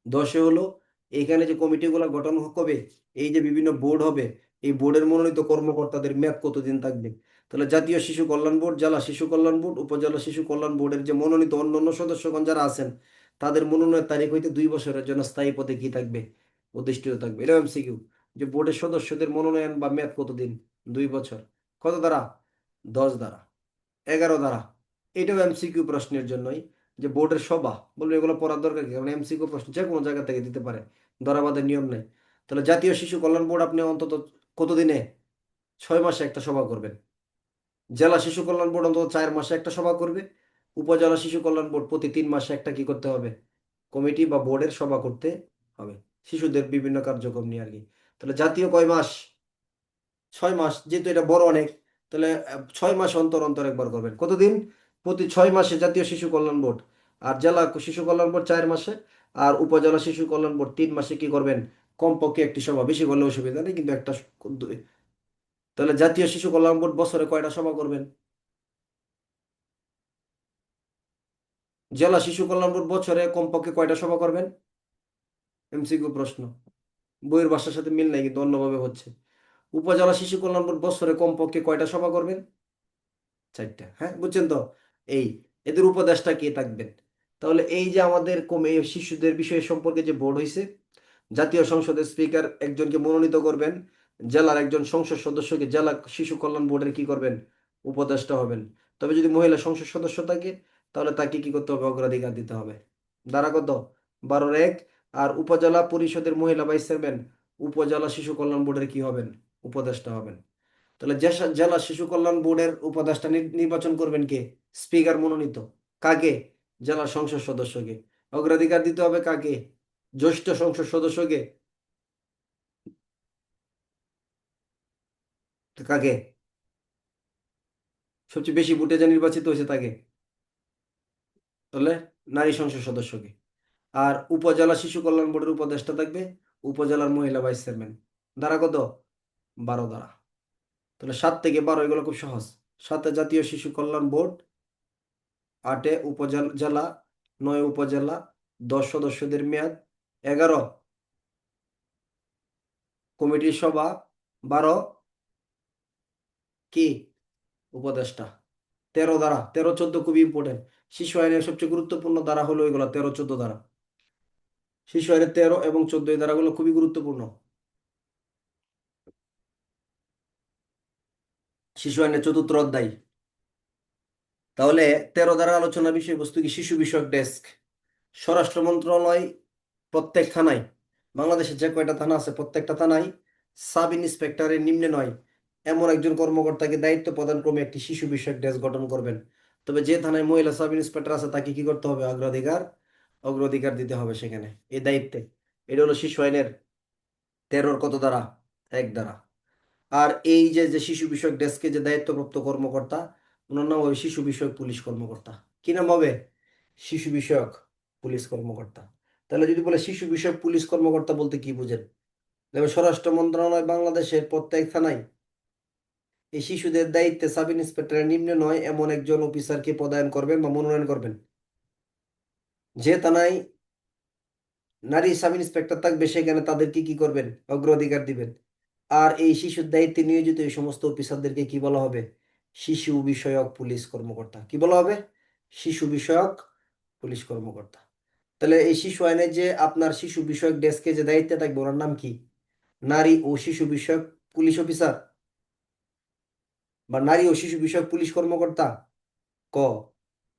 10-এ হলো এখানে যে কমিটিগুলো গঠন হবে, এই যে বিভিন্ন বোর্ড হবে, এই বোর্ডের মনোনীত কর্মকর্তাদের মেয়াদ কতদিন থাকবে। তাহলে জাতীয় শিশু কল্যাণ বোর্ড, জেলা শিশু কল্যাণ বোর্ড, উপজেলা শিশু কল্যাণ বোর্ডের যে মনোনীত অন্যান্য সদস্যগণ যারা আছেন, তাদের মনোনয়নের তারিখ হইতে 2 বছরের জন্য স্থায়ী পদে কি থাকবে, অধিষ্ঠিত থাকবে। এটা এমসিকিউ, যে বোর্ডের সদস্যদের মনোনয়ন বা মেয়াদ কতদিন? 2 বছর। কত দ্বারা? 10 দ্বারা। 11 দ্বারা। এটাও এমসিকিউ প্রশ্নের জন্যই, যে বোর্ডের সভা বলবে, এগুলো পড়ার দরকার কি, কারণ এমসিকিউ প্রশ্ন যে কোনো জায়গা থেকে দিতে পারে, ধরাবাঁধের নিয়ম নেই। তাহলে জাতীয় শিশু কল্যাণ বোর্ড আপনি অন্তত কতদিনে? 6 মাসে একটা সভা করবেন। জেলা শিশু কল্যাণ বোর্ড অন্তত 4 মাসে একটা সভা করবে। উপজেলা শিশু কল্যাণ বোর্ড প্রতি 3 মাসে একটা কি করতে হবে, কমিটি বা বোর্ডের সভা করতে হবে, শিশুদের বিভিন্ন কার্যক্রম নিয়ে আর কি। তাহলে জাতীয় কয় মাস? 6 মাস। যেহেতু এটা বড় অনেক, তাহলে 6 মাস অন্তর অন্তর একবার করবেন। কতদিন? প্রতি 6 মাসে জাতীয় শিশু কল্যাণ বোর্ড। আর জেলা শিশু কল্যাণ বোর্ড 4 মাসে, আর উপজেলা শিশু কল্যাণ বোর্ড 3 মাসে কি করবেন? কমপক্ষে একটি সভা, বেশি করলে অসুবিধা নেই, কিন্তু একটা তাহলে জাতীয় শিশু কল্যাণ বোর্ড বছরে কয়টা সভা করবেন? জেলা শিশু কল্যাণ বোর্ড বছরে কমপক্ষে কয়টা সভা করবেন? এমসিকিউ প্রশ্ন, বইয়ের ভাষার সাথে মিল নাই কিন্তু অন্যভাবে হচ্ছে। উপজেলা শিশু কল্যাণ বোর্ড বছরে কমপক্ষে কয়টা সভা করবেন? 4টা। হ্যাঁ, বুঝছেন তো? এই এদের উপদেষ্টা কে থাকবেন? তাহলে এই যে আমাদের কমে শিশুদের বিষয় সম্পর্কে যে বোর্ড হয়েছে, জাতীয় সংসদের স্পিকার একজনকে মনোনীত করবেন, জেলার একজন সংসদ সদস্যকে জেলা শিশু কল্যাণ বোর্ডের কি করবেন? উপদেষ্টা হবেন। তবে যদি মহিলা সংসদ সদস্য থাকে, তাহলে তাকে কি করতে হবে? অগ্রাধিকার দিতে হবে। ধারা কত? 12-1। আর উপজেলা পরিষদের মহিলা ভাইস চেয়ারম্যান উপজেলা শিশু কল্যাণ বোর্ডের কি হবেন? উপদেষ্টা হবেন। তাহলে জেলা শিশু কল্যাণ বোর্ডের উপদেষ্টা নির্বাচন করবেন কে? স্পিকার মনোনীত। কাকে? জেলা সংসদ সদস্যকে। অগ্রাধিকার দিতে হবে কাকে? জ্যেষ্ঠ সংসদ সদস্যকে। তো কাকে? সবচেয়ে বেশি ভোটে যে নির্বাচিত হয়েছে তাকে। তাহলে নারী সংসদ সদস্যকে। আর উপজেলা শিশু কল্যাণ বোর্ডের উপদেষ্টা থাকবে উপজেলার মহিলা ভাইস চেয়ারম্যান। ধারা কত? 12 ধারা। তাহলে 7 থেকে 12 এগুলো খুব সহজ। 7-এ জাতীয় শিশু কল্যাণ বোর্ড, 8-এ উপজেলা, 9 উপজেলা, 10 সদস্যদের মেয়াদ, 11 কমিটির সভা, 12 কি? উপদেষ্টা। 13 ধারা, 13-14 খুবই ইম্পর্টেন্ট। শিশু আইনের সবচেয়ে গুরুত্বপূর্ণ ধারা হলো এগুলো 13-14 ধারা। শিশু আইনের 13 এবং 14 এই ধারাগুলো খুবই গুরুত্বপূর্ণ। শিশু আইনের 4র্থ অধ্যায়। তাহলে 13 ধারা আলোচনা বিষয়বস্তু কি? শিশু বিষয়ক ডেস্ক। স্বরাষ্ট্র মন্ত্রণালয় প্রত্যেক থানায়, বাংলাদেশে যে কয়টা থানা আছে প্রত্যেকটা থানায় সাব ইন্সপেক্টরের নিম্নে নয় এমন একজন কর্মকর্তাকে দায়িত্ব প্রদান ক্রমে একটি শিশু বিষয়ক ডেস্ক গঠন করবেন। তবে যে থানায় মহিলা সাব ইন্সপেক্টর আছে তাকে কি করতে হবে? অগ্রাধিকার অগ্রাধিকার দিতে হবে সেখানে এই দায়িত্বে। এটা হলো শিশু আইনের 13 কত ধারা? 1 ধারা। আর এই যে যে শিশু বিষয়ক ডেস্কে যে দায়িত্বপ্রাপ্ত কর্মকর্তা, ওনার নাম হবে শিশু বিষয়ক পুলিশ কর্মকর্তা। কি নাম হবে? শিশু বিষয়ক পুলিশ কর্মকর্তা। তাহলে যদি বলে শিশু বিষয়ক পুলিশ কর্মকর্তা বলতে কি বুঝেন? দেখো, স্বরাষ্ট্র মন্ত্রণালয় বাংলাদেশের প্রত্যেক থানায় এই শিশুদের দায়িত্বে সাব ইন্সপেক্টরের নিম্নে নয় এমন একজন অফিসারকে পদায়ন করবেন বা মনোনয়ন করবেন। যে থানায় নারী সাব ইন্সপেক্টর থাকবে সেখানে তাদেরকে কি করবেন? অগ্রাধিকার দিবেন। আর এই শিশুর দায়িত্বে নিয়োজিত এই সমস্ত অফিসারদেরকে কি বলা হবে? শিশু বিষয়ক পুলিশ কর্মকর্তা। কি বলা হবে? শিশু বিষয়ক পুলিশ কর্মকর্তা। তাহলে এই শিশু আইনে যে আপনার শিশু বিষয়ক ডেস্কে যে দায়িত্বে থাকবে ওনার নাম কি? নারী ও শিশু বিষয়ক পুলিশ অফিসার বা নারী ও শিশু বিষয়ক পুলিশ কর্মকর্তা। ক,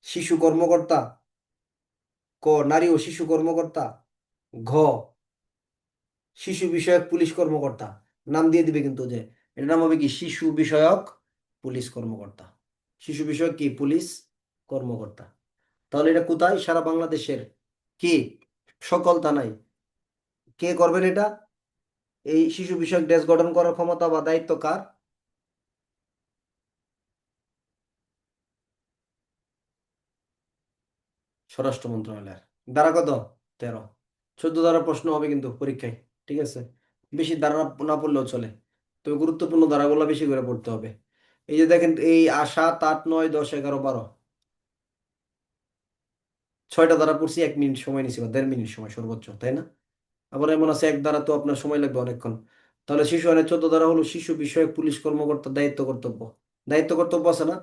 শিশু কর্মকর্তা। ক, নারী ও শিশু কর্মকর্তা। ঘ, শিশু বিষয়ক পুলিশ কর্মকর্তা। নাম দিয়ে দিবে কিন্তু, যে এটার নাম হবে কি? শিশু বিষয়ক পুলিশ কর্মকর্তা। শিশু বিষয়ক কি? পুলিশ কর্মকর্তা। তাহলে এটা কোথায়? সারা বাংলাদেশের কি সকল থানায়। কে করবেন এটা? এই শিশু বিষয়ক ডেস্ক গঠন করার ক্ষমতা বা দায়িত্ব কার? স্বরাষ্ট্র মন্ত্রণালয়ের। ধারা কত? 13। 14 ধারা প্রশ্ন হবে কিন্তু পরীক্ষায়। ঠিক আছে, বেশি ধারা না পড়লেও চলে, তবে গুরুত্বপূর্ণ ধারাগুলো বেশি করে পড়তে হবে। এই যে দেখেন, এই 7, 8, 9, 10, 11, 12, 6টা ধারা পড়ছি, 1 মিনিট সময় নিছি বা 1.5 মিনিট সময় সর্বোচ্চ, তাই না? আবার এমন আছে এক ধারা তো আপনার সময় লাগবে অনেকক্ষণ। তাহলে শিশু আইনের 14 ধারা হলো শিশু বিষয়ক পুলিশ কর্মকর্তার দায়িত্ব কর্তব্য। দায়িত্ব কর্তব্য আছে না?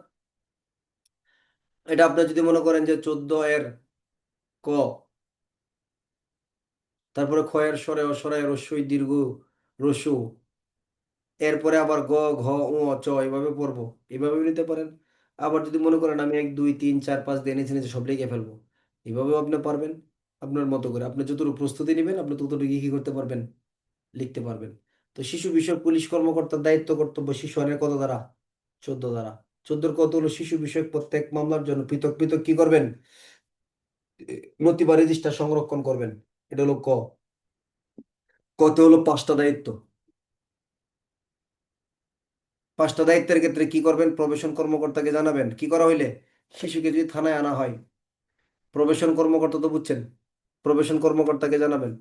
এটা আপনি যদি মনে করেন যে 14 এর ক, তারপরে খয়ের সরে অসরায় রস্যই দীর্ঘ রস্যু, এরপরে আবার গ, ঘ, উ, চ এইভাবে পড়বো, এইভাবে নিতে পারেন। আবার যদি মনে করেন আমি 1, 2, 3, 4, 5 দিয়ে নিচে নিচে সব লিখে ফেলবো, এইভাবেও আপনি পারবেন। আপনার মতো করে আপনি যতটুকু প্রস্তুতি নেবেন আপনি ততটুকু কি করতে পারবেন? লিখতে পারবেন। তো শিশু বিষয়ক পুলিশ কর্মকর্তার দায়িত্ব কর্তব্য শিশু আইনের কত ধারা? 14 ধারা। 14-র কত হলো? শিশু বিষয়ক প্রত্যেক মামলার জন্য পৃথক পৃথক কি করবেন? নথি বা রেজিস্টার সংরক্ষণ করবেন। এটা হলো ক। কত হলো? 5টা দায়িত্ব। 5টা দায়িত্বের ক্ষেত্রে কি করবেন? প্রবেশন কর্মকর্তাকে জানাবেন কি করা হইলে? শিশুকে যদি থানায় আনা হয়, প্রবেশন কর্মকর্তা তো বুঝছেন, প্রবেশন কর্মকর্তাকে জানাবেন।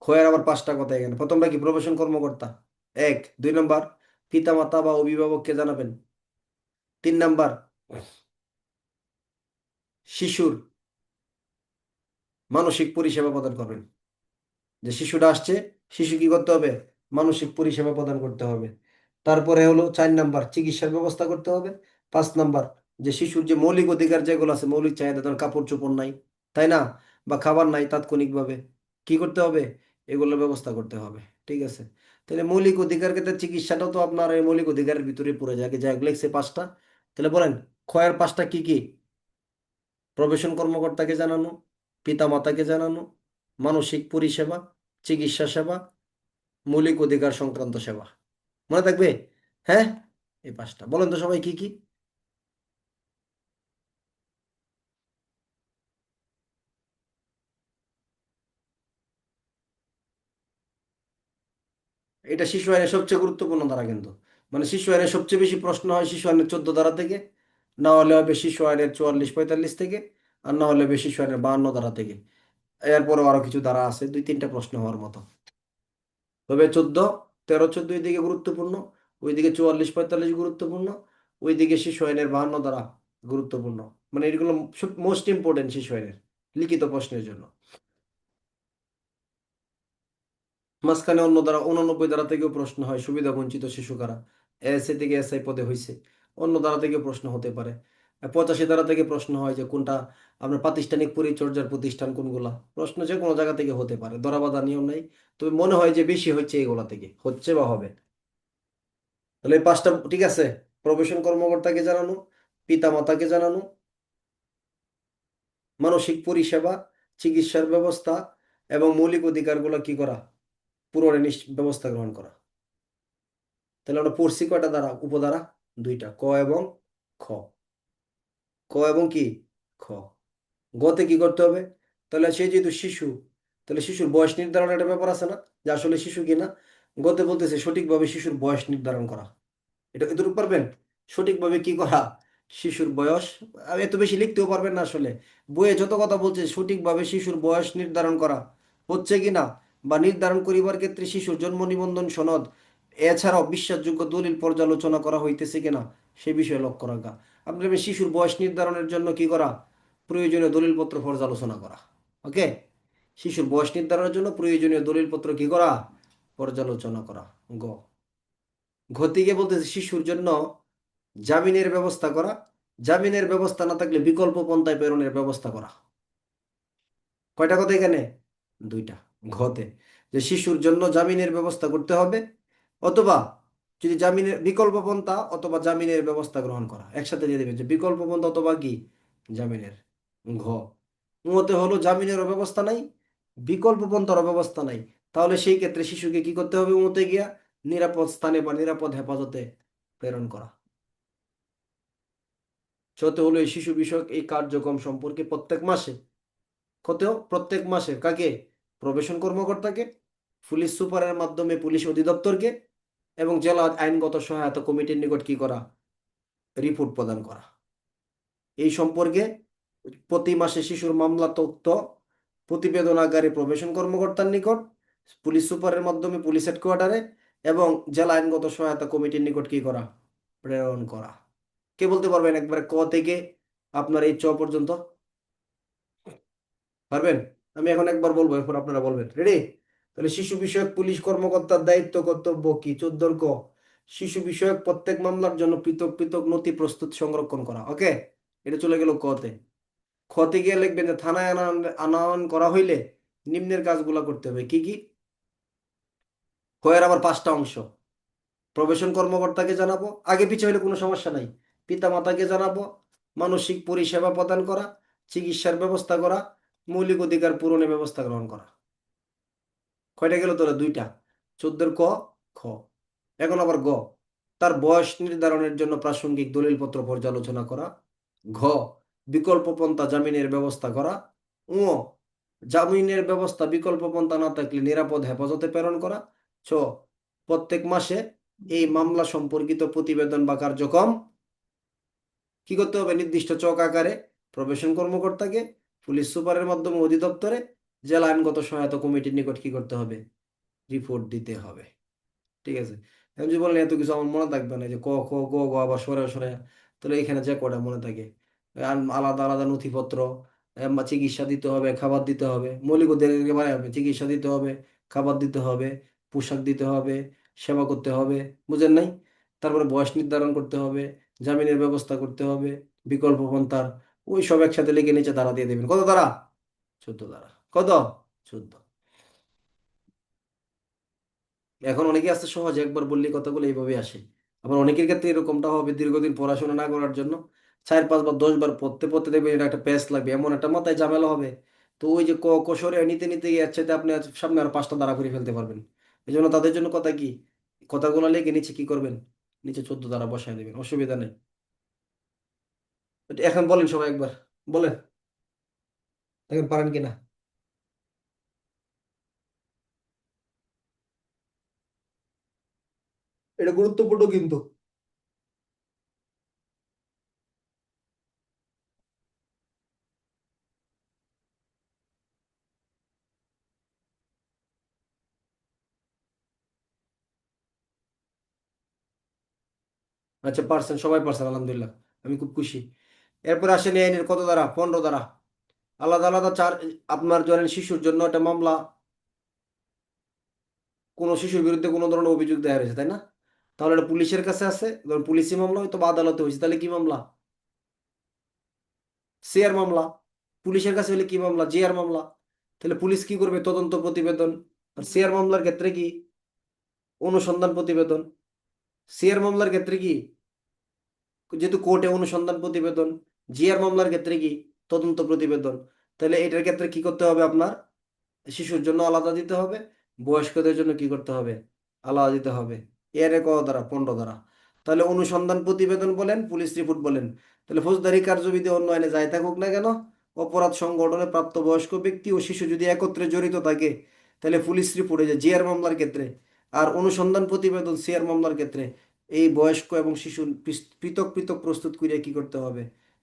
খয়ের আবার পাঁচটা কথা এখানে, প্রথমটা কি? প্রবেশন কর্মকর্তা। এক। দুই নম্বর, পিতামাতা বা অভিভাবককে জানাবেন। তিন নাম্বার, শিশুর মানসিক পরিষেবা প্রদান করবেন। যে শিশুটা আসছে, শিশু কি করতে হবে? মানসিক পরিষেবা প্রদান করতে হবে। তারপরে হলো চার নাম্বার, চিকিৎসার ব্যবস্থা করতে হবে। পাঁচ নাম্বার, যে শিশুর যে মৌলিক অধিকার যেগুলো আছে, মৌলিক চাহিদা, ধর কাপড় চোপড় নাই, তাই না, বা খাবার নাই তাৎক্ষণিকভাবে, কি করতে হবে? এগুলোর ব্যবস্থা করতে হবে। ঠিক আছে? তাহলে মৌলিক অধিকার ক্ষেত্রে চিকিৎসাটাও তো আপনার এই মৌলিক অধিকারের ভিতরে পড়ে যায়, যা লেগছে পাঁচটা। তাহলে বলেন, ক্ষয়ের পাঁচটা কি কি? প্রবেশন কর্মকর্তাকে জানানো, পিতামাতাকে জানানো, মানসিক পরিষেবা, চিকিৎসা সেবা, মৌলিক অধিকার সংক্রান্ত সেবা। মনে থাকবে? হ্যাঁ, এই পাঁচটা বলেন তো সবাই কি কি। এটা শিশু আইনের সবচেয়ে গুরুত্বপূর্ণ ধারা কিন্তু। মানে শিশু আইনের সবচেয়ে বেশি প্রশ্ন হয় শিশু আইনের 14 ধারা থেকে, না হলে হবে শিশু আইনের 44-45 থেকে, আর না হলে হবে শিশু আইনের 52 ধারা থেকে। এরপরও আরো কিছু ধারা আছে, দুই তিনটা প্রশ্ন হওয়ার মতো। তবে 14, 13, 14 দিকে গুরুত্বপূর্ণ, ওইদিকে 44-45 গুরুত্বপূর্ণ, ওইদিকে শিশু আইনের 52 ধারা গুরুত্বপূর্ণ। মানে এগুলো মোস্ট ইম্পর্টেন্ট শিশু আইনের লিখিত প্রশ্নের জন্য। মাঝখানে অন্য ধারা 89 ধারা থেকেও প্রশ্ন হয়, সুবিধা বঞ্চিত শিশু কারা, এসএ থেকে এসআই পদে হয়েছে, অন্য ধারা থেকে প্রশ্ন হতে পারে। 85 ধারা থেকে প্রশ্ন হয় যে কোনটা আপনার প্রাতিষ্ঠানিক পরিচর্যার প্রতিষ্ঠান কোনগুলা, প্রশ্ন যে কোনো জায়গা থেকে হতে পারে, ধরা বাঁধা নিয়ম নাই। তবে মনে হয় যে বেশি হচ্ছে এগুলা থেকে, হচ্ছে বা হবে। তাহলে এই পাঁচটা ঠিক আছে। প্রবেশন কর্মকর্তাকে জানানো, পিতা মাতাকে জানানো, মানসিক পরিষেবা, চিকিৎসার ব্যবস্থা এবং মৌলিক অধিকারগুলো কি করা, পূরণের ব্যবস্থা গ্রহণ করা। তাহলে আমরা পড়ছি কয়টা দ্বারা? উপদ্বারা দুইটা, ক এবং খ। ক এবং কি? খ। গতে কি করতে হবে? তাহলে সে যেহেতু শিশু, তাহলে শিশুর বয়স নির্ধারণের একটা ব্যাপার আছে না, যে আসলে শিশু কিনা। গতে বলতেছে সঠিকভাবে শিশুর বয়স নির্ধারণ করা। এটা এতটুকু পারবেন? সঠিকভাবে কি করা? শিশুর বয়স। আর এত বেশি লিখতেও পারবেন না আসলে। বইয়ে যত কথা বলছে সঠিকভাবে শিশুর বয়স নির্ধারণ করা হচ্ছে কি না, বা নির্ধারণ করিবার ক্ষেত্রে শিশুর জন্ম নিবন্ধন সনদ এছাড়াও বিশ্বাসযোগ্য দলিল পর্যালোচনা করা হইতেছে কিনা সে বিষয়ে লক্ষ্য রাখা। আপনি দেখবেন শিশুর বয়স নির্ধারণের জন্য কি করা? প্রয়োজনীয় দলিলপত্র পর্যালোচনা করা। ওকে? শিশুর বয়স নির্ধারণের জন্য প্রয়োজনীয় দলিলপত্র কি করা? পর্যালোচনা করা। গ। ঘতিকে বলতেছে শিশুর জন্য জামিনের ব্যবস্থা করা, জামিনের ব্যবস্থা না থাকলে বিকল্প পন্থায় প্রেরণের ব্যবস্থা করা। কয়টা কথা এখানে? দুইটা। ঘতে, যে শিশুর জন্য জামিনের ব্যবস্থা করতে হবে, অথবা যদি জামিনের বিকল্প পন্থা অথবা জামিনের ব্যবস্থা গ্রহণ করা, একসাথে দিয়ে দেবে যে বিকল্প পন্থা অথবা কি জামিনের। ঘ। মতে হলো জামিনেরও ব্যবস্থা নাই, বিকল্প পন্থারও ব্যবস্থা নাই, তাহলে সেই ক্ষেত্রে শিশুকে কি করতে হবে? মতে গিয়া নিরাপদ স্থানে বা নিরাপদ হেফাজতে প্রেরণ করা। চতে হলো এই শিশু বিষয়ক এই কার্যক্রম সম্পর্কে প্রত্যেক মাসে, কত? প্রত্যেক মাসে কাকে? প্রবেশন কর্মকর্তাকে, পুলিশ সুপারের মাধ্যমে পুলিশ অধিদপ্তরকে এবং জেলা আইনগত সহায়তা কমিটির নিকট কি করা? রিপোর্ট প্রদান করা। এই সম্পর্কে প্রতি মাসে শিশুর মামলা তথ্য প্রতিবেদনাগারে প্রবেশন কর্মকর্তার নিকট, পুলিশ সুপারের মাধ্যমে পুলিশ হেডকোয়ার্টারে এবং জেলা আইনগত সহায়তা কমিটির নিকট কি করা? প্রেরণ করা। কে বলতে পারবেন একবারে ক থেকে আপনার এই চ পর্যন্ত? পারবেন? আমি এখন একবার বলবো, এরপর আপনারা বলবেন। রেডি? তাহলে শিশু বিষয়ক পুলিশ কর্মকর্তার দায়িত্ব কর্তব্য কি? 14 ক, শিশু বিষয়ক প্রত্যেক মামলার জন্য পৃথক পৃথক নথি প্রস্তুত সংরক্ষণ করা। ওকে? এটা চলে গেল কতে। খতে গিয়ে লিখবেন যে থানায় আনয়ন করা হইলে নিম্নের কাজগুলো করতে হবে। কি কি? খয়ের আবার পাঁচটা অংশ। প্রবেশন কর্মকর্তাকে জানাবো, আগে পিছে হইলে কোনো সমস্যা নাই। পিতা মাতাকে জানাবো, মানসিক পরিষেবা প্রদান করা, চিকিৎসার ব্যবস্থা করা, মৌলিক অধিকার পূরণের ব্যবস্থা গ্রহণ করা। কয়টা গেল তোরা? দুইটা। 14 ক, খ। এখন আবার গ, তার বয়স নির্ধারণের জন্য প্রাসঙ্গিক দলিলপত্র পর্যালোচনা করা। ঘ, বিকল্প পন্থা জামিনের ব্যবস্থা করা। ঙ, জামিনের ব্যবস্থা বিকল্প পন্থা না থাকলে নিরাপদ হেফাজতে প্রেরণ করা। ছ, প্রত্যেক মাসে এই মামলা সম্পর্কিত প্রতিবেদন বা কার্যক্রম কি করতে হবে? নির্দিষ্ট চক আকারে প্রবেশন কর্মকর্তাকে, পুলিশ সুপারের মাধ্যমে অধিদপ্তরে, জেলা আইনগত সহায়তা কমিটির নিকট কি করতে হবে? রিপোর্ট দিতে হবে। ঠিক আছে। আমি যদি বলেন এত কিছু আমার মনে থাকবে না, যে ক খ গ গ আবার সরে সরে, তাহলে এখানে যে কটা মনে থাকে, আর আলাদা আলাদা নথিপত্র, বা চিকিৎসা দিতে হবে, খাবার দিতে হবে, মৌলিক অধিকার একেবারে হবে, চিকিৎসা দিতে হবে, খাবার দিতে হবে, পোশাক দিতে হবে, সেবা করতে হবে, বুঝেন নাই? তারপরে বয়স নির্ধারণ করতে হবে, জামিনের ব্যবস্থা করতে হবে, বিকল্প পন্থার, ওই সব একসাথে লিখে নিচে ধারা দিয়ে দেবেন। কত ধারা? 14 ধারা। কত? 14। এখন অনেকে আসতে সহজে একবার বললে কথাগুলো এইভাবে আসে। আবার অনেকের ক্ষেত্রে এরকমটা হবে, দীর্ঘদিন পড়াশোনা না করার জন্য 4 5 বার 10 বার পড়তে পড়তে দেখবেন এটা একটা প্যাচ লাগবে, এমন একটা মাথায় ঝামেলা হবে। তো ওই যে ক কষরে নিতে নিতে গিয়ে যাচ্ছে, আপনি আজ সামনে আর 5টা দ্বারা করে ফেলতে পারবেন। এই জন্য তাদের জন্য কথা কি, কথাগুলো লিখে নিচে কি করবেন, নিচে 14 দ্বারা বসায় দেবেন, অসুবিধা নেই। এখন বলেন সবাই একবার, বলেন, দেখেন পারেন কিনা। এটা গুরুত্বপূর্ণ কিন্তু। আচ্ছা, পারছেন, সবাই পারছেন, আলহামদুলিল্লাহ। আমি খুব খুশি। এরপর আসেন এই আইনের কত দ্বারা, 15 দ্বারা। আলাদা আলাদা চার, আপনার ধরেন শিশুর জন্য একটা মামলা, কোনো শিশুর বিরুদ্ধে কোনো ধরনের অভিযোগ দায়ের হয়েছে, তাই না? তাহলে এটা পুলিশের কাছে আছে, ধরুন পুলিশি মামলা হয়তো বা আদালতে হয়েছে, তাহলে কি মামলা? সিআর মামলা। পুলিশের কাছে হলে কি মামলা? জিআর মামলা। তাহলে পুলিশ কি করবে? তদন্ত প্রতিবেদন। আর সিআর মামলার ক্ষেত্রে কি? অনুসন্ধান প্রতিবেদন। সিআর মামলার ক্ষেত্রে কি? যেহেতু কোর্টে অনুসন্ধান প্রতিবেদন। জিআর মামলার ক্ষেত্রে কি? তদন্ত প্রতিবেদন। তাহলে এটার ক্ষেত্রে কি করতে হবে আপনার? শিশুর জন্য আলাদা দিতে হবে, বয়স্কদের জন্য কি করতে হবে? আলাদা দিতে হবে। এর কত দ্বারা? 15 দ্বারা। তাহলে অনুসন্ধান প্রতিবেদন বলেন, পুলিশ রিপোর্ট বলেন, তাহলে ফৌজদারি কার্যবিধি অন্য আইনে যাই থাকুক না কেন, অপরাধ সংগঠনে প্রাপ্তবয়স্ক ব্যক্তি ও শিশু যদি একত্রে জড়িত থাকে, তাহলে পুলিশ রিপোর্টে যে জিআর মামলার ক্ষেত্রে, আর অনুসন্ধান প্রতিবেদন সিআর মামলার ক্ষেত্রে, এই বয়স্ক এবং শিশু পৃথক পৃথক প্রস্তুত করিয়া কি করতে হবে?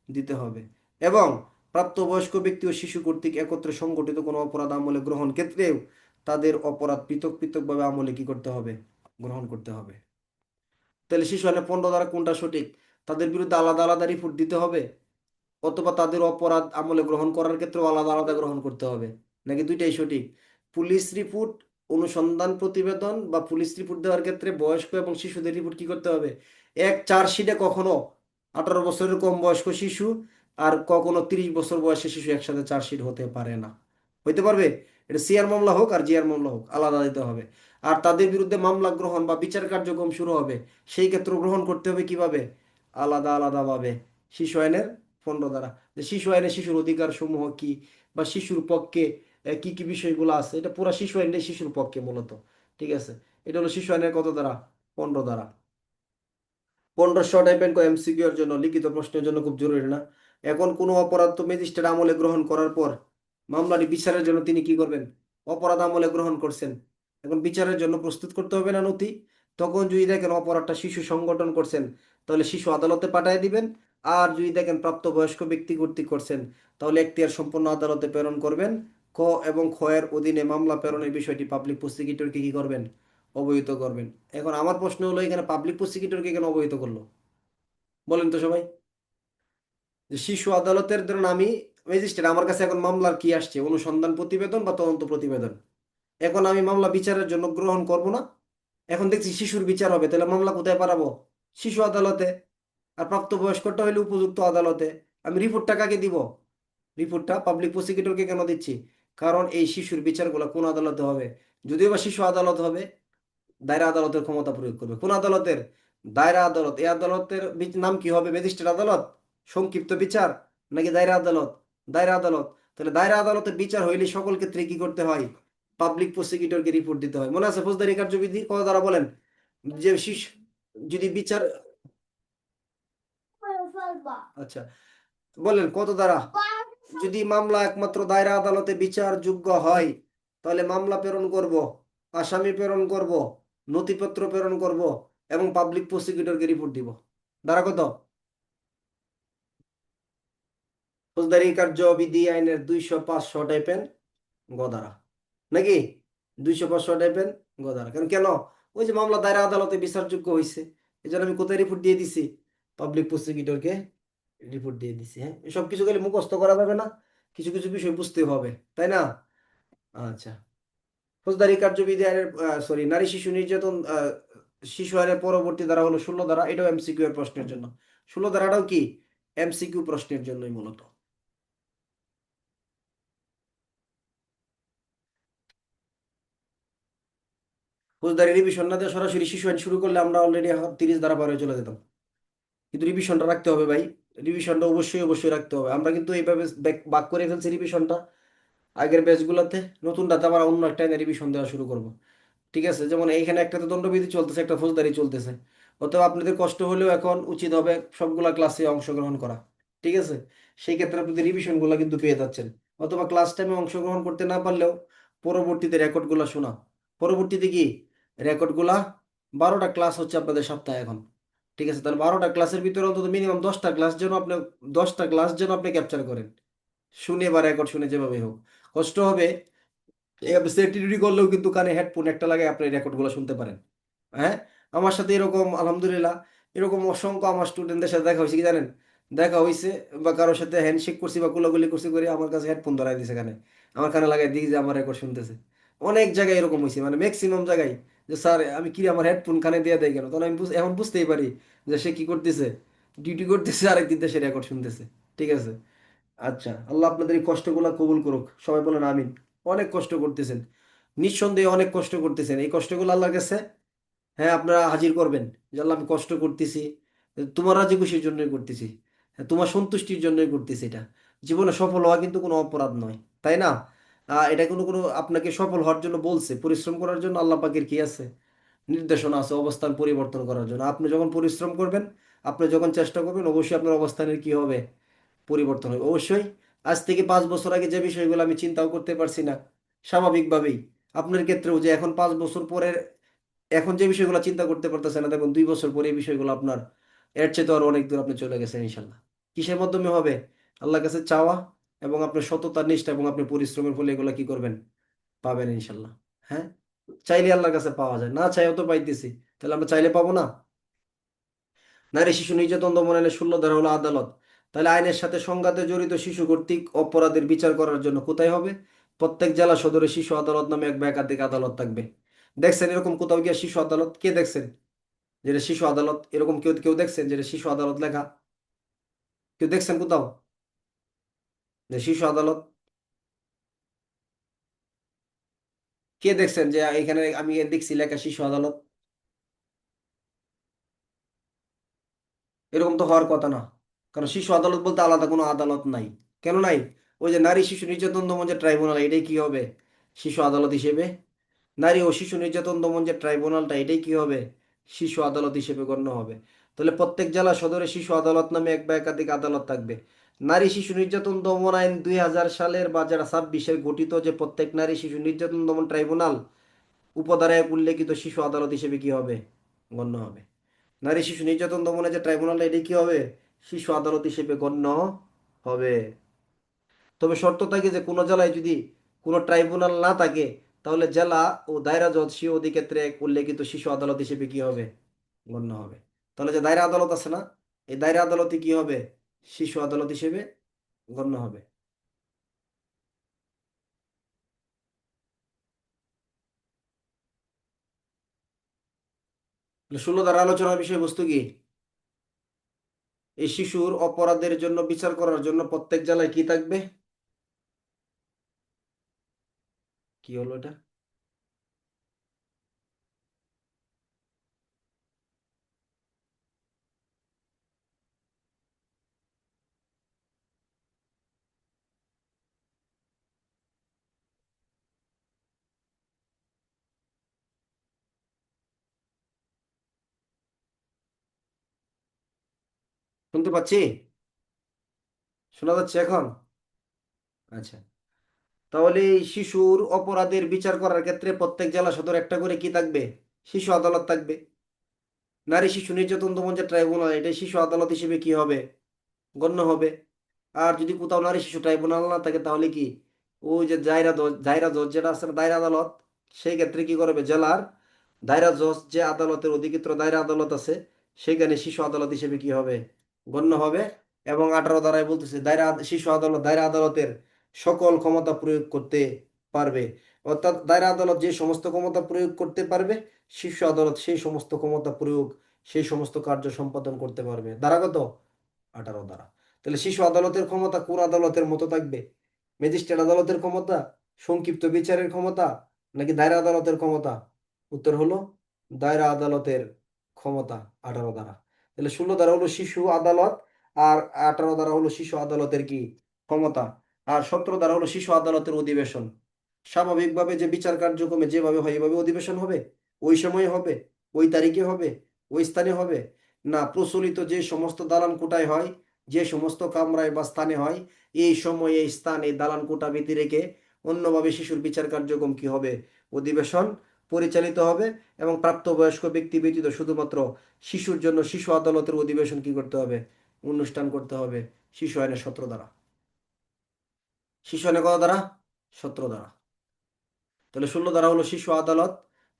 দিতে হবে। এবং প্রাপ্তবয়স্ক ব্যক্তি ও শিশু কর্তৃক একত্রে সংগঠিত কোনো অপরাধ আমলে গ্রহণ ক্ষেত্রেও তাদের অপরাধ পৃথক পৃথকভাবে আমলে কি করতে হবে? গ্রহণ করতে হবে। তাহলে শিশু আইনে 15 দ্বারা কোনটা সঠিক? তাদের বিরুদ্ধে আলাদা আলাদা রিপোর্ট দিতে হবে, অথবা তাদের অপরাধ আমলে গ্রহণ করার ক্ষেত্রেও আলাদা আলাদা গ্রহণ করতে হবে, নাকি দুইটাই সঠিক? পুলিশ রিপোর্ট, অনুসন্ধান প্রতিবেদন বা পুলিশ রিপোর্ট দেওয়ার ক্ষেত্রে বয়স্ক এবং শিশুদের রিপোর্ট কি করতে হবে? এক চার্জশিটে কখনো 18 বছরের কম বয়স্ক শিশু আর কখনো 30 বছর বয়সী শিশু একসাথে চার্জশিট হতে পারে না। হইতে পারবে? এটা সিআর মামলা হোক আর জিআর মামলা হোক, আলাদা দিতে হবে। আর তাদের বিরুদ্ধে মামলা গ্রহণ বা বিচার কার্যক্রম শুরু হবে, সেই ক্ষেত্রে গ্রহণ করতে হবে কিভাবে? আলাদা আলাদাভাবে। শিশু আইনের 15 দ্বারা। যে শিশু আইনে শিশুর অধিকার সমূহ কি, বা শিশুর পক্ষে কি কি বিষয়গুলো আছে, এটা পুরা শিশু আইনটাই শিশুর পক্ষে মূলত। ঠিক আছে। এটা হলো শিশু আইনের কত দ্বারা? 15 দ্বারা। 15 টাইপের এমসিকিউ এর জন্য, লিখিত প্রশ্নের জন্য খুব জরুরি না? এখন কোনো অপরাধ তো ম্যাজিস্ট্রেট আমলে গ্রহণ করার পর মামলাটি বিচারের জন্য তিনি কি করবেন? অপরাধ আমলে গ্রহণ করছেন, এখন বিচারের জন্য প্রস্তুত করতে হবে না নথি? তখন যদি দেখেন অপরাধটা শিশু সংগঠন করছেন, তাহলে শিশু আদালতে পাঠিয়ে দিবেন। আর যদি দেখেন প্রাপ্তবয়স্ক ব্যক্তি কর্তৃক করছেন, তাহলে এখতিয়ার সম্পন্ন আদালতে প্রেরণ করবেন। ক এবং খ এর অধীনে মামলা প্রেরণের বিষয়টি পাবলিক প্রসিকিউটরকে কি করবেন? অবহিত করবেন। এখন আমার প্রশ্ন হলো, এখানে পাবলিক প্রসিকিউটরকে কেন অবহিত করলো? বলেন তো সবাই। যে শিশু আদালতের, ধরুন আমি ম্যাজিস্ট্রেট, আমার কাছে এখন মামলার কি আসছে? অনুসন্ধান প্রতিবেদন বা তদন্ত প্রতিবেদন। এখন আমি মামলা বিচারের জন্য গ্রহণ করব না, এখন দেখছি শিশুর বিচার হবে, তাহলে মামলা কোথায় পাঠাবো? শিশু আদালতে। আর প্রাপ্তবয়স্কটা হইলে উপযুক্ত আদালতে। আমি রিপোর্টটা কাকে দিব? রিপোর্টটা পাবলিক প্রসিকিউটরকে কেন দিচ্ছি? কারণ এই শিশুর বিচারগুলো কোন আদালতে হবে? যদিও বা শিশু আদালত হবে, দায়রা আদালতের ক্ষমতা প্রয়োগ করবে। কোন আদালতের? দায়রা আদালত। এই আদালতের নাম কি হবে? ম্যাজিস্ট্রেট আদালত, সংক্ষিপ্ত বিচার, নাকি দায়রা আদালত? দায়রা আদালত। তাহলে দায়রা আদালতের বিচার হইলে সকল ক্ষেত্রে কি করতে হয়? পাবলিক প্রসিকিউটরকে রিপোর্ট দিতে হয়। মনে আছে ফৌজদারি কার্যবিধি কত দ্বারা বলেন? যে শিশু যদি বিচার, আচ্ছা বলেন কত দ্বারা? যদি মামলা একমাত্র দায়রা আদালতে বিচারযোগ্য হয়, তাহলে মামলা প্রেরণ করব, আসামি প্রেরণ করব, নথিপত্র প্রেরণ করব, এবং পাবলিক প্রসিকিউটরকে রিপোর্ট দিব। ধারা কত? ফৌজদারি কার্যবিধি আইনের 200 500 টাইপের গদারা নাকি 200 500 টাইপের গদারা কারণ কেন ওই যে মামলা দায়রা আদালতে বিচারযোগ্য হয়েছে এই জন্য আমি কোথায় রিপোর্ট দিয়ে দিছি পাবলিক প্রসিকিউটরকে রিপোর্ট দিয়ে দিছি। হ্যাঁ সব কিছু খালি মুখস্থ করা যাবে না, কিছু কিছু বিষয় বুঝতে হবে, তাই না? আচ্ছা, ফৌজদারি কার্যবিধি আইনের সরি নারী শিশু নির্যাতন শিশু আইনের পরবর্তী ধারা হলো 16 ধারা, এটাও এমসিকিউ এর প্রশ্নের জন্য। 16 ধারাটাও কি এমসিকিউ প্রশ্নের জন্যই মূলত। ফৌজদারি রিভিশন না দিয়ে সরাসরি শিশু আইন শুরু করলে আমরা অলরেডি 30 ধারা পার হয়ে চলে যেতাম। কিন্তু রিভিশনটা রাখতে হবে ভাই, রিভিশনটা অবশ্যই অবশ্যই রাখতে হবে। আমরা কিন্তু এইভাবে বাক করে ফেলছি রিভিশনটা আগের ব্যাচগুলোতে, নতুনটাতে আবার অন্য একটা রিভিশন দেওয়া শুরু করব। ঠিক আছে, যেমন এইখানে একটাতে দণ্ডবিধি চলতেছে, একটা ফৌজদারি চলতেছে। অতএব আপনাদের কষ্ট হলেও এখন উচিত হবে সবগুলা ক্লাসে অংশগ্রহণ করা। ঠিক আছে, সেই ক্ষেত্রে আপনাদের রিভিশনগুলো কিন্তু পেয়ে যাচ্ছেন। অথবা ক্লাস টাইমে অংশগ্রহণ করতে না পারলেও পরবর্তীতে রেকর্ডগুলো শোনা। পরবর্তীতে কি রেকর্ডগুলা, 12টা ক্লাস হচ্ছে আপনাদের সপ্তাহে এখন। ঠিক আছে, তাহলে 12টা ক্লাসের ভিতরে অন্তত মিনিমাম 10টা ক্লাস যেন আপনি 10টা ক্লাস যেন আপনি ক্যাপচার করেন, শুনে বা রেকর্ড শুনে যেভাবে হোক। কষ্ট হবে, সেটিডিউটি করলেও কিন্তু কানে হেডফোন একটা লাগে আপনি রেকর্ডগুলো শুনতে পারেন। হ্যাঁ, আমার সাথে এরকম আলহামদুলিল্লাহ এরকম অসংখ্য আমার স্টুডেন্টদের সাথে দেখা হয়েছে কি জানেন, দেখা হয়েছে বা কারোর সাথে হ্যান্ডশেক করছি বা কোলাগুলি করছি করে আমার কাছে হেডফোন ধরাই দিছে কানে, আমার কানে লাগাই দিই যে আমার রেকর্ড শুনতেছে। অনেক জায়গায় এরকম হয়েছে, মানে ম্যাক্সিমাম জায়গায়, যে স্যার আমি কি আমার হেডফোন কানে দিয়ে দেয় কেন, তখন আমি এখন বুঝতেই পারি যে সে কি করতেছে, ডিউটি করতেছে আরেকদিন দেশে রেকর্ড শুনতেছে। ঠিক আছে, আচ্ছা, আল্লাহ আপনাদের এই কষ্টগুলো কবুল করুক, সবাই বলেন আমিন। অনেক কষ্ট করতেছেন, নিঃসন্দেহে অনেক কষ্ট করতেছেন, এই কষ্টগুলো আল্লাহর কাছে হ্যাঁ আপনারা হাজির করবেন যে আল্লাহ আমি কষ্ট করতেছি, তোমার রাজি খুশির জন্যই করতেছি, হ্যাঁ, তোমার সন্তুষ্টির জন্যই করতেছি। এটা জীবনে সফল হওয়া কিন্তু কোনো অপরাধ নয়, তাই না? এটা কোনো কোনো আপনাকে সফল হওয়ার জন্য বলছে, পরিশ্রম করার জন্য আল্লাহ পাকের কি আছে, নির্দেশনা আছে অবস্থান পরিবর্তন করার জন্য। আপনি যখন পরিশ্রম করবেন, আপনি যখন চেষ্টা করবেন, অবশ্যই আপনার অবস্থানের কি হবে, পরিবর্তন হবে অবশ্যই। আজ থেকে 5 বছর আগে যে বিষয়গুলো আমি চিন্তাও করতে পারছি না, স্বাভাবিকভাবেই আপনার ক্ষেত্রেও যে এখন 5 বছর পরে এখন যে বিষয়গুলো চিন্তা করতে পারতেছে না, দেখুন 2 বছর পরে এই বিষয়গুলো আপনার এর চেয়ে তো আরো অনেক দূর আপনি চলে গেছেন ইনশাল্লাহ। কিসের মাধ্যমে হবে? আল্লাহর কাছে চাওয়া এবং আপনার সততা নিষ্ঠা এবং আপনি পরিশ্রমের ফলে এগুলো কি করবেন, পাবেন ইনশাল্লাহ। হ্যাঁ, চাইলে আল্লাহর কাছে পাওয়া যায়, না চাইও তো পাইতেছি, তাহলে আমরা চাইলে পাবো না? নারী শিশু নির্যাতন দমন আইনের 16 ধারা হলো আদালত। তাহলে আইনের সাথে সংঘাতে জড়িত শিশু কর্তৃক অপরাধের বিচার করার জন্য কোথায় হবে? প্রত্যেক জেলা সদরে শিশু আদালত নামে এক বা একাধিক আদালত থাকবে। দেখছেন এরকম কোথাও গিয়ে শিশু আদালত কে দেখছেন, যেটা শিশু আদালত এরকম কেউ কেউ দেখছেন যেটা শিশু আদালত লেখা? কেউ দেখছেন কোথাও যে শিশু আদালত? কে দেখছেন যে এখানে আমি দেখছি লেখা শিশু আদালত? এরকম তো হওয়ার কথা না, কারণ শিশু আদালত বলতে আলাদা কোনো আদালত নাই। কেন নাই? ওই যে নারী শিশু নির্যাতন দমন যে ট্রাইব্যুনাল, এটাই কি হবে শিশু আদালত হিসেবে? নারী ও শিশু নির্যাতন দমন যে ট্রাইব্যুনালটা, এটাই কি হবে শিশু আদালত হিসেবে গণ্য হবে। তাহলে প্রত্যেক জেলা সদরে শিশু আদালত নামে এক বা একাধিক আদালত থাকবে। নারী শিশু নির্যাতন দমন আইন 2000 সালের বা যারা 26-এর গঠিত যে প্রত্যেক নারী শিশু নির্যাতন দমন ট্রাইব্যুনাল উপধারায় উল্লেখিত শিশু আদালত হিসেবে কি হবে, গণ্য হবে। নারী শিশু নির্যাতন দমনে যে ট্রাইব্যুনালটা, এটি কি হবে, শিশু আদালত হিসেবে গণ্য হবে। তবে শর্ত থাকে যে কোনো জেলায় যদি কোনো ট্রাইব্যুনাল না থাকে, তাহলে জেলা ও দায়রা জজ স্বীয় অধিক্ষেত্রে এক উল্লেখিত শিশু আদালত হিসেবে কি হবে, গণ্য হবে। তাহলে যে দায়রা আদালত আছে না, এই দায়রা আদালতে কি হবে, শিশু আদালত হিসেবে গণ্য হবে। 16 ধারা আলোচনার বিষয়বস্তু কি? এই শিশুর অপরাধের জন্য বিচার করার জন্য প্রত্যেক জেলায় কি থাকবে? কি হলো এটা? শুনতে পাচ্ছি? শোনা যাচ্ছে এখন? আচ্ছা, তাহলে এই শিশুর অপরাধের বিচার করার ক্ষেত্রে প্রত্যেক জেলা সদর একটা করে কি থাকবে, শিশু আদালত থাকবে। নারী শিশু নির্যাতন দমন যে ট্রাইব্যুনাল, এটা শিশু আদালত হিসেবে কি হবে, গণ্য হবে। আর যদি কোথাও নারী শিশু ট্রাইব্যুনাল না থাকে তাহলে কি ওই যে দায়রা জজ যেটা আছে না, দায়রা আদালত, সেই ক্ষেত্রে কি করবে, জেলার দায়রা জজ যে আদালতের অধিক্ষেত্র দায়রা আদালত আছে সেখানে শিশু আদালত হিসেবে কি হবে, গণ্য হবে। এবং 18 ধারায় বলতেছে শিশু আদালত দায়রা আদালতের সকল ক্ষমতা প্রয়োগ করতে পারবে। অর্থাৎ দায়রা আদালত যে সমস্ত ক্ষমতা প্রয়োগ করতে পারবে, শীর্ষ আদালত সেই সমস্ত ক্ষমতা প্রয়োগ, সেই সমস্ত কার্য সম্পাদন করতে পারবে। ধারা কত? 18 ধারা। তাহলে শিশু আদালতের ক্ষমতা কোন আদালতের মতো থাকবে? ম্যাজিস্ট্রেট আদালতের ক্ষমতা, সংক্ষিপ্ত বিচারের ক্ষমতা, নাকি দায়রা আদালতের ক্ষমতা? উত্তর হলো দায়রা আদালতের ক্ষমতা। 18 ধারা। তাহলে 16 ধারা হলো শিশু আদালত, আর 18 ধারা হলো শিশু আদালতের কি ক্ষমতা, আর 17 ধারা হলো শিশু আদালতের অধিবেশন। স্বাভাবিকভাবে যে বিচার কার্যক্রমে যেভাবে হয় এভাবে অধিবেশন হবে, ওই সময়ে হবে, ওই তারিখে হবে, ওই স্থানে হবে, না প্রচলিত যে সমস্ত দালান কোঠায় হয়, যে সমস্ত কামরায় বা স্থানে হয়, এই সময়ে এই স্থানে দালান কোঠা ব্যতি রেখে অন্যভাবে শিশুর বিচার কার্যক্রম কি হবে, অধিবেশন পরিচালিত হবে। এবং প্রাপ্তবয়স্ক ব্যক্তি ব্যতীত শুধুমাত্র শিশুর জন্য শিশু আদালতের অধিবেশন কি করতে হবে, অনুষ্ঠান করতে হবে। শিশু আইনের 17 ধারা। শিশু আইনে কত ধারা? 17 ধারা। তাহলে 16 ধারা হলো শিশু আদালত,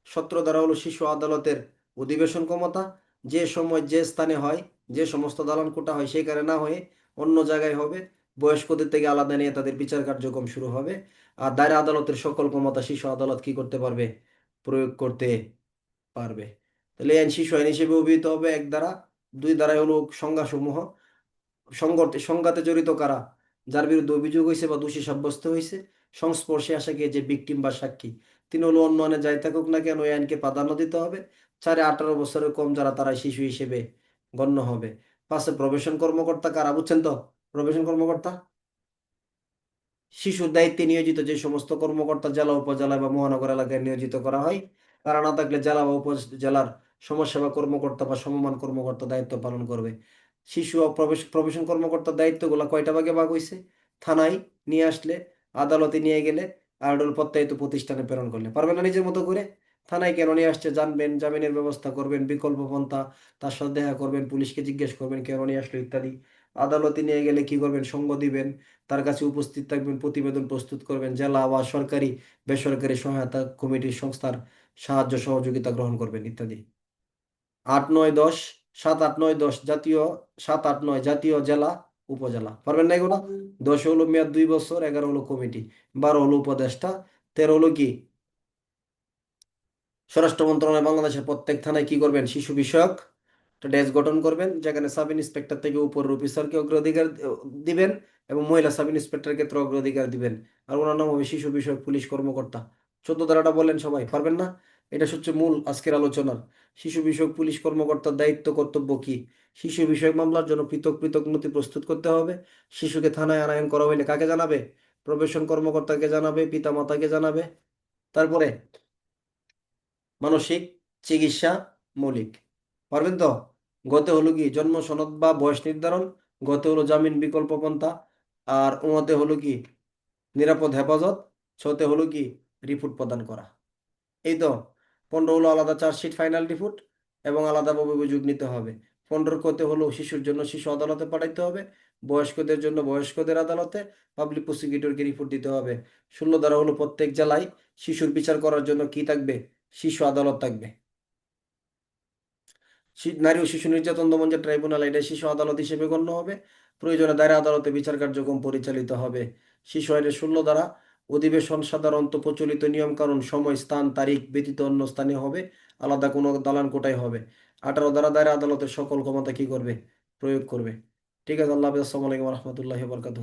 17 ধারা হলো শিশু আদালতের অধিবেশন ক্ষমতা, যে সময় যে স্থানে হয়, যে সমস্ত দালান কোঠা হয় সেখানে না হয়ে অন্য জায়গায় হবে, বয়স্কদের থেকে আলাদা নিয়ে তাদের বিচার কার্যক্রম শুরু হবে। আর দায়রা আদালতের সকল ক্ষমতা শিশু আদালত কি করতে পারবে, প্রয়োগ করতে পারবে। তাহলে এই আইন শিশু আইন হিসেবে অভিহিত হবে 1 ধারা। 2 ধারায় হলো সংজ্ঞাসমূহ। সংঘাতে জড়িত কারা? যার বিরুদ্ধে অভিযোগ হয়েছে বা দোষী সাব্যস্ত হয়েছে, সংস্পর্শে আসা গিয়ে যে ভিকটিম বা সাক্ষী, তিনি হলো অন্য আইনে যাই থাকুক না কেন, ওই আইনকে প্রাধান্য দিতে হবে। 4 18 বছরের কম যারা, তারা শিশু হিসেবে গণ্য হবে। 5 প্রবেশন কর্মকর্তা কারা, বুঝছেন তো? প্রবেশন কর্মকর্তা শিশুর দায়িত্বে নিয়োজিত যে সমস্ত কর্মকর্তা জেলা উপজেলা বা মহানগর এলাকায় নিয়োজিত করা হয়, তারা না থাকলে জেলা বা উপজেলার সমাজসেবা কর্মকর্তা বা সমমান কর্মকর্তা দায়িত্ব পালন করবে। শিশু ও প্রবেশন কর্মকর্তার দায়িত্বগুলো কয়টা ভাগে ভাগ হয়েছে? থানায় নিয়ে আসলে, আদালতে নিয়ে গেলে, আর হলো প্রত্যায়িত প্রতিষ্ঠানে প্রেরণ করলে। পারবে না নিজের মতো করে? থানায় কেন নিয়ে আসছে জানবেন, জামিনের ব্যবস্থা করবেন, বিকল্প পন্থা, তার সাথে দেখা করবেন, পুলিশকে জিজ্ঞেস করবেন কেন নিয়ে আসলো ইত্যাদি। আদালতে নিয়ে গেলে কি করবেন, সঙ্গ দিবেন, তার কাছে উপস্থিত থাকবেন, প্রতিবেদন প্রস্তুত করবেন, জেলা বা সরকারি বেসরকারি সহায়তা কমিটির সংস্থার সাহায্য সহযোগিতা গ্রহণ করবেন ইত্যাদি। 8 9 10, 7 8 9 10 জাতীয়, 7 8 9 জাতীয় জেলা উপজেলা। পারবেন না এগুলো? 10 হলো মেয়াদ 2 বছর, 11 হলো কমিটি, 12 হলো উপদেষ্টা, 13 হলো কি স্বরাষ্ট্র মন্ত্রণালয়। বাংলাদেশের প্রত্যেক থানায় কি করবেন, শিশু বিষয়ক একটা ডেস্ক গঠন করবেন, যেখানে সাব ইন্সপেক্টর থেকে উপর অফিসারকে অগ্রাধিকার দিবেন, এবং মহিলা সাব ইন্সপেক্টরের ক্ষেত্রে অগ্রাধিকার দিবেন। আর ওনার নাম হবে শিশু বিষয়ক পুলিশ কর্মকর্তা। 14 ধারাটা বলেন সবাই, পারবেন না? এটা হচ্ছে মূল আজকের আলোচনার। শিশু বিষয়ক পুলিশ কর্মকর্তার দায়িত্ব কর্তব্য কি? শিশু বিষয়ক মামলার জন্য পৃথক পৃথক নথি প্রস্তুত করতে হবে। শিশুকে থানায় আনায়ন করা হইলে কাকে জানাবে? প্রবেশন কর্মকর্তাকে জানাবে, পিতামাতাকে জানাবে। তারপরে মানসিক চিকিৎসা মৌলিক। পারবেন তো? গতে হলো কি জন্ম সনদ বা বয়স নির্ধারণ, গতে হলো জামিন বিকল্প পন্থা, আর ওতে হলো কি নিরাপদ হেফাজত, ছতে হলো কি রিপোর্ট প্রদান করা। এই তো। 15 হলো আলাদা চার্জশিট, ফাইনাল রিপোর্ট, এবং আলাদাভাবে অভিযোগ নিতে হবে। 15 কতে হলো শিশুর জন্য শিশু আদালতে পাঠাইতে হবে, বয়স্কদের জন্য বয়স্কদের আদালতে, পাবলিক প্রসিকিউটরকে রিপোর্ট দিতে হবে। 16 ধারা হলো প্রত্যেক জেলায় শিশুর বিচার করার জন্য কি থাকবে, শিশু আদালত থাকবে। নারী ও শিশু নির্যাতন দমন যে ট্রাইব্যুনাল, এটা শিশু আদালত হিসেবে গণ্য হবে। প্রয়োজনে দায়রা আদালতে বিচার কার্যক্রম পরিচালিত হবে। শিশু আইনের 16 ধারা, অধিবেশন সাধারণত প্রচলিত নিয়ম কানুন সময় স্থান তারিখ ব্যতীত অন্য স্থানে হবে, আলাদা কোনো দালান কোঠায় হবে। 18 ধারা, দায়রা আদালতের সকল ক্ষমতা কি করবে, প্রয়োগ করবে। ঠিক আছে, আল্লাহ হাফেজ, আসসালামু আলাইকুম রহমতুল্লাহ বরকাত।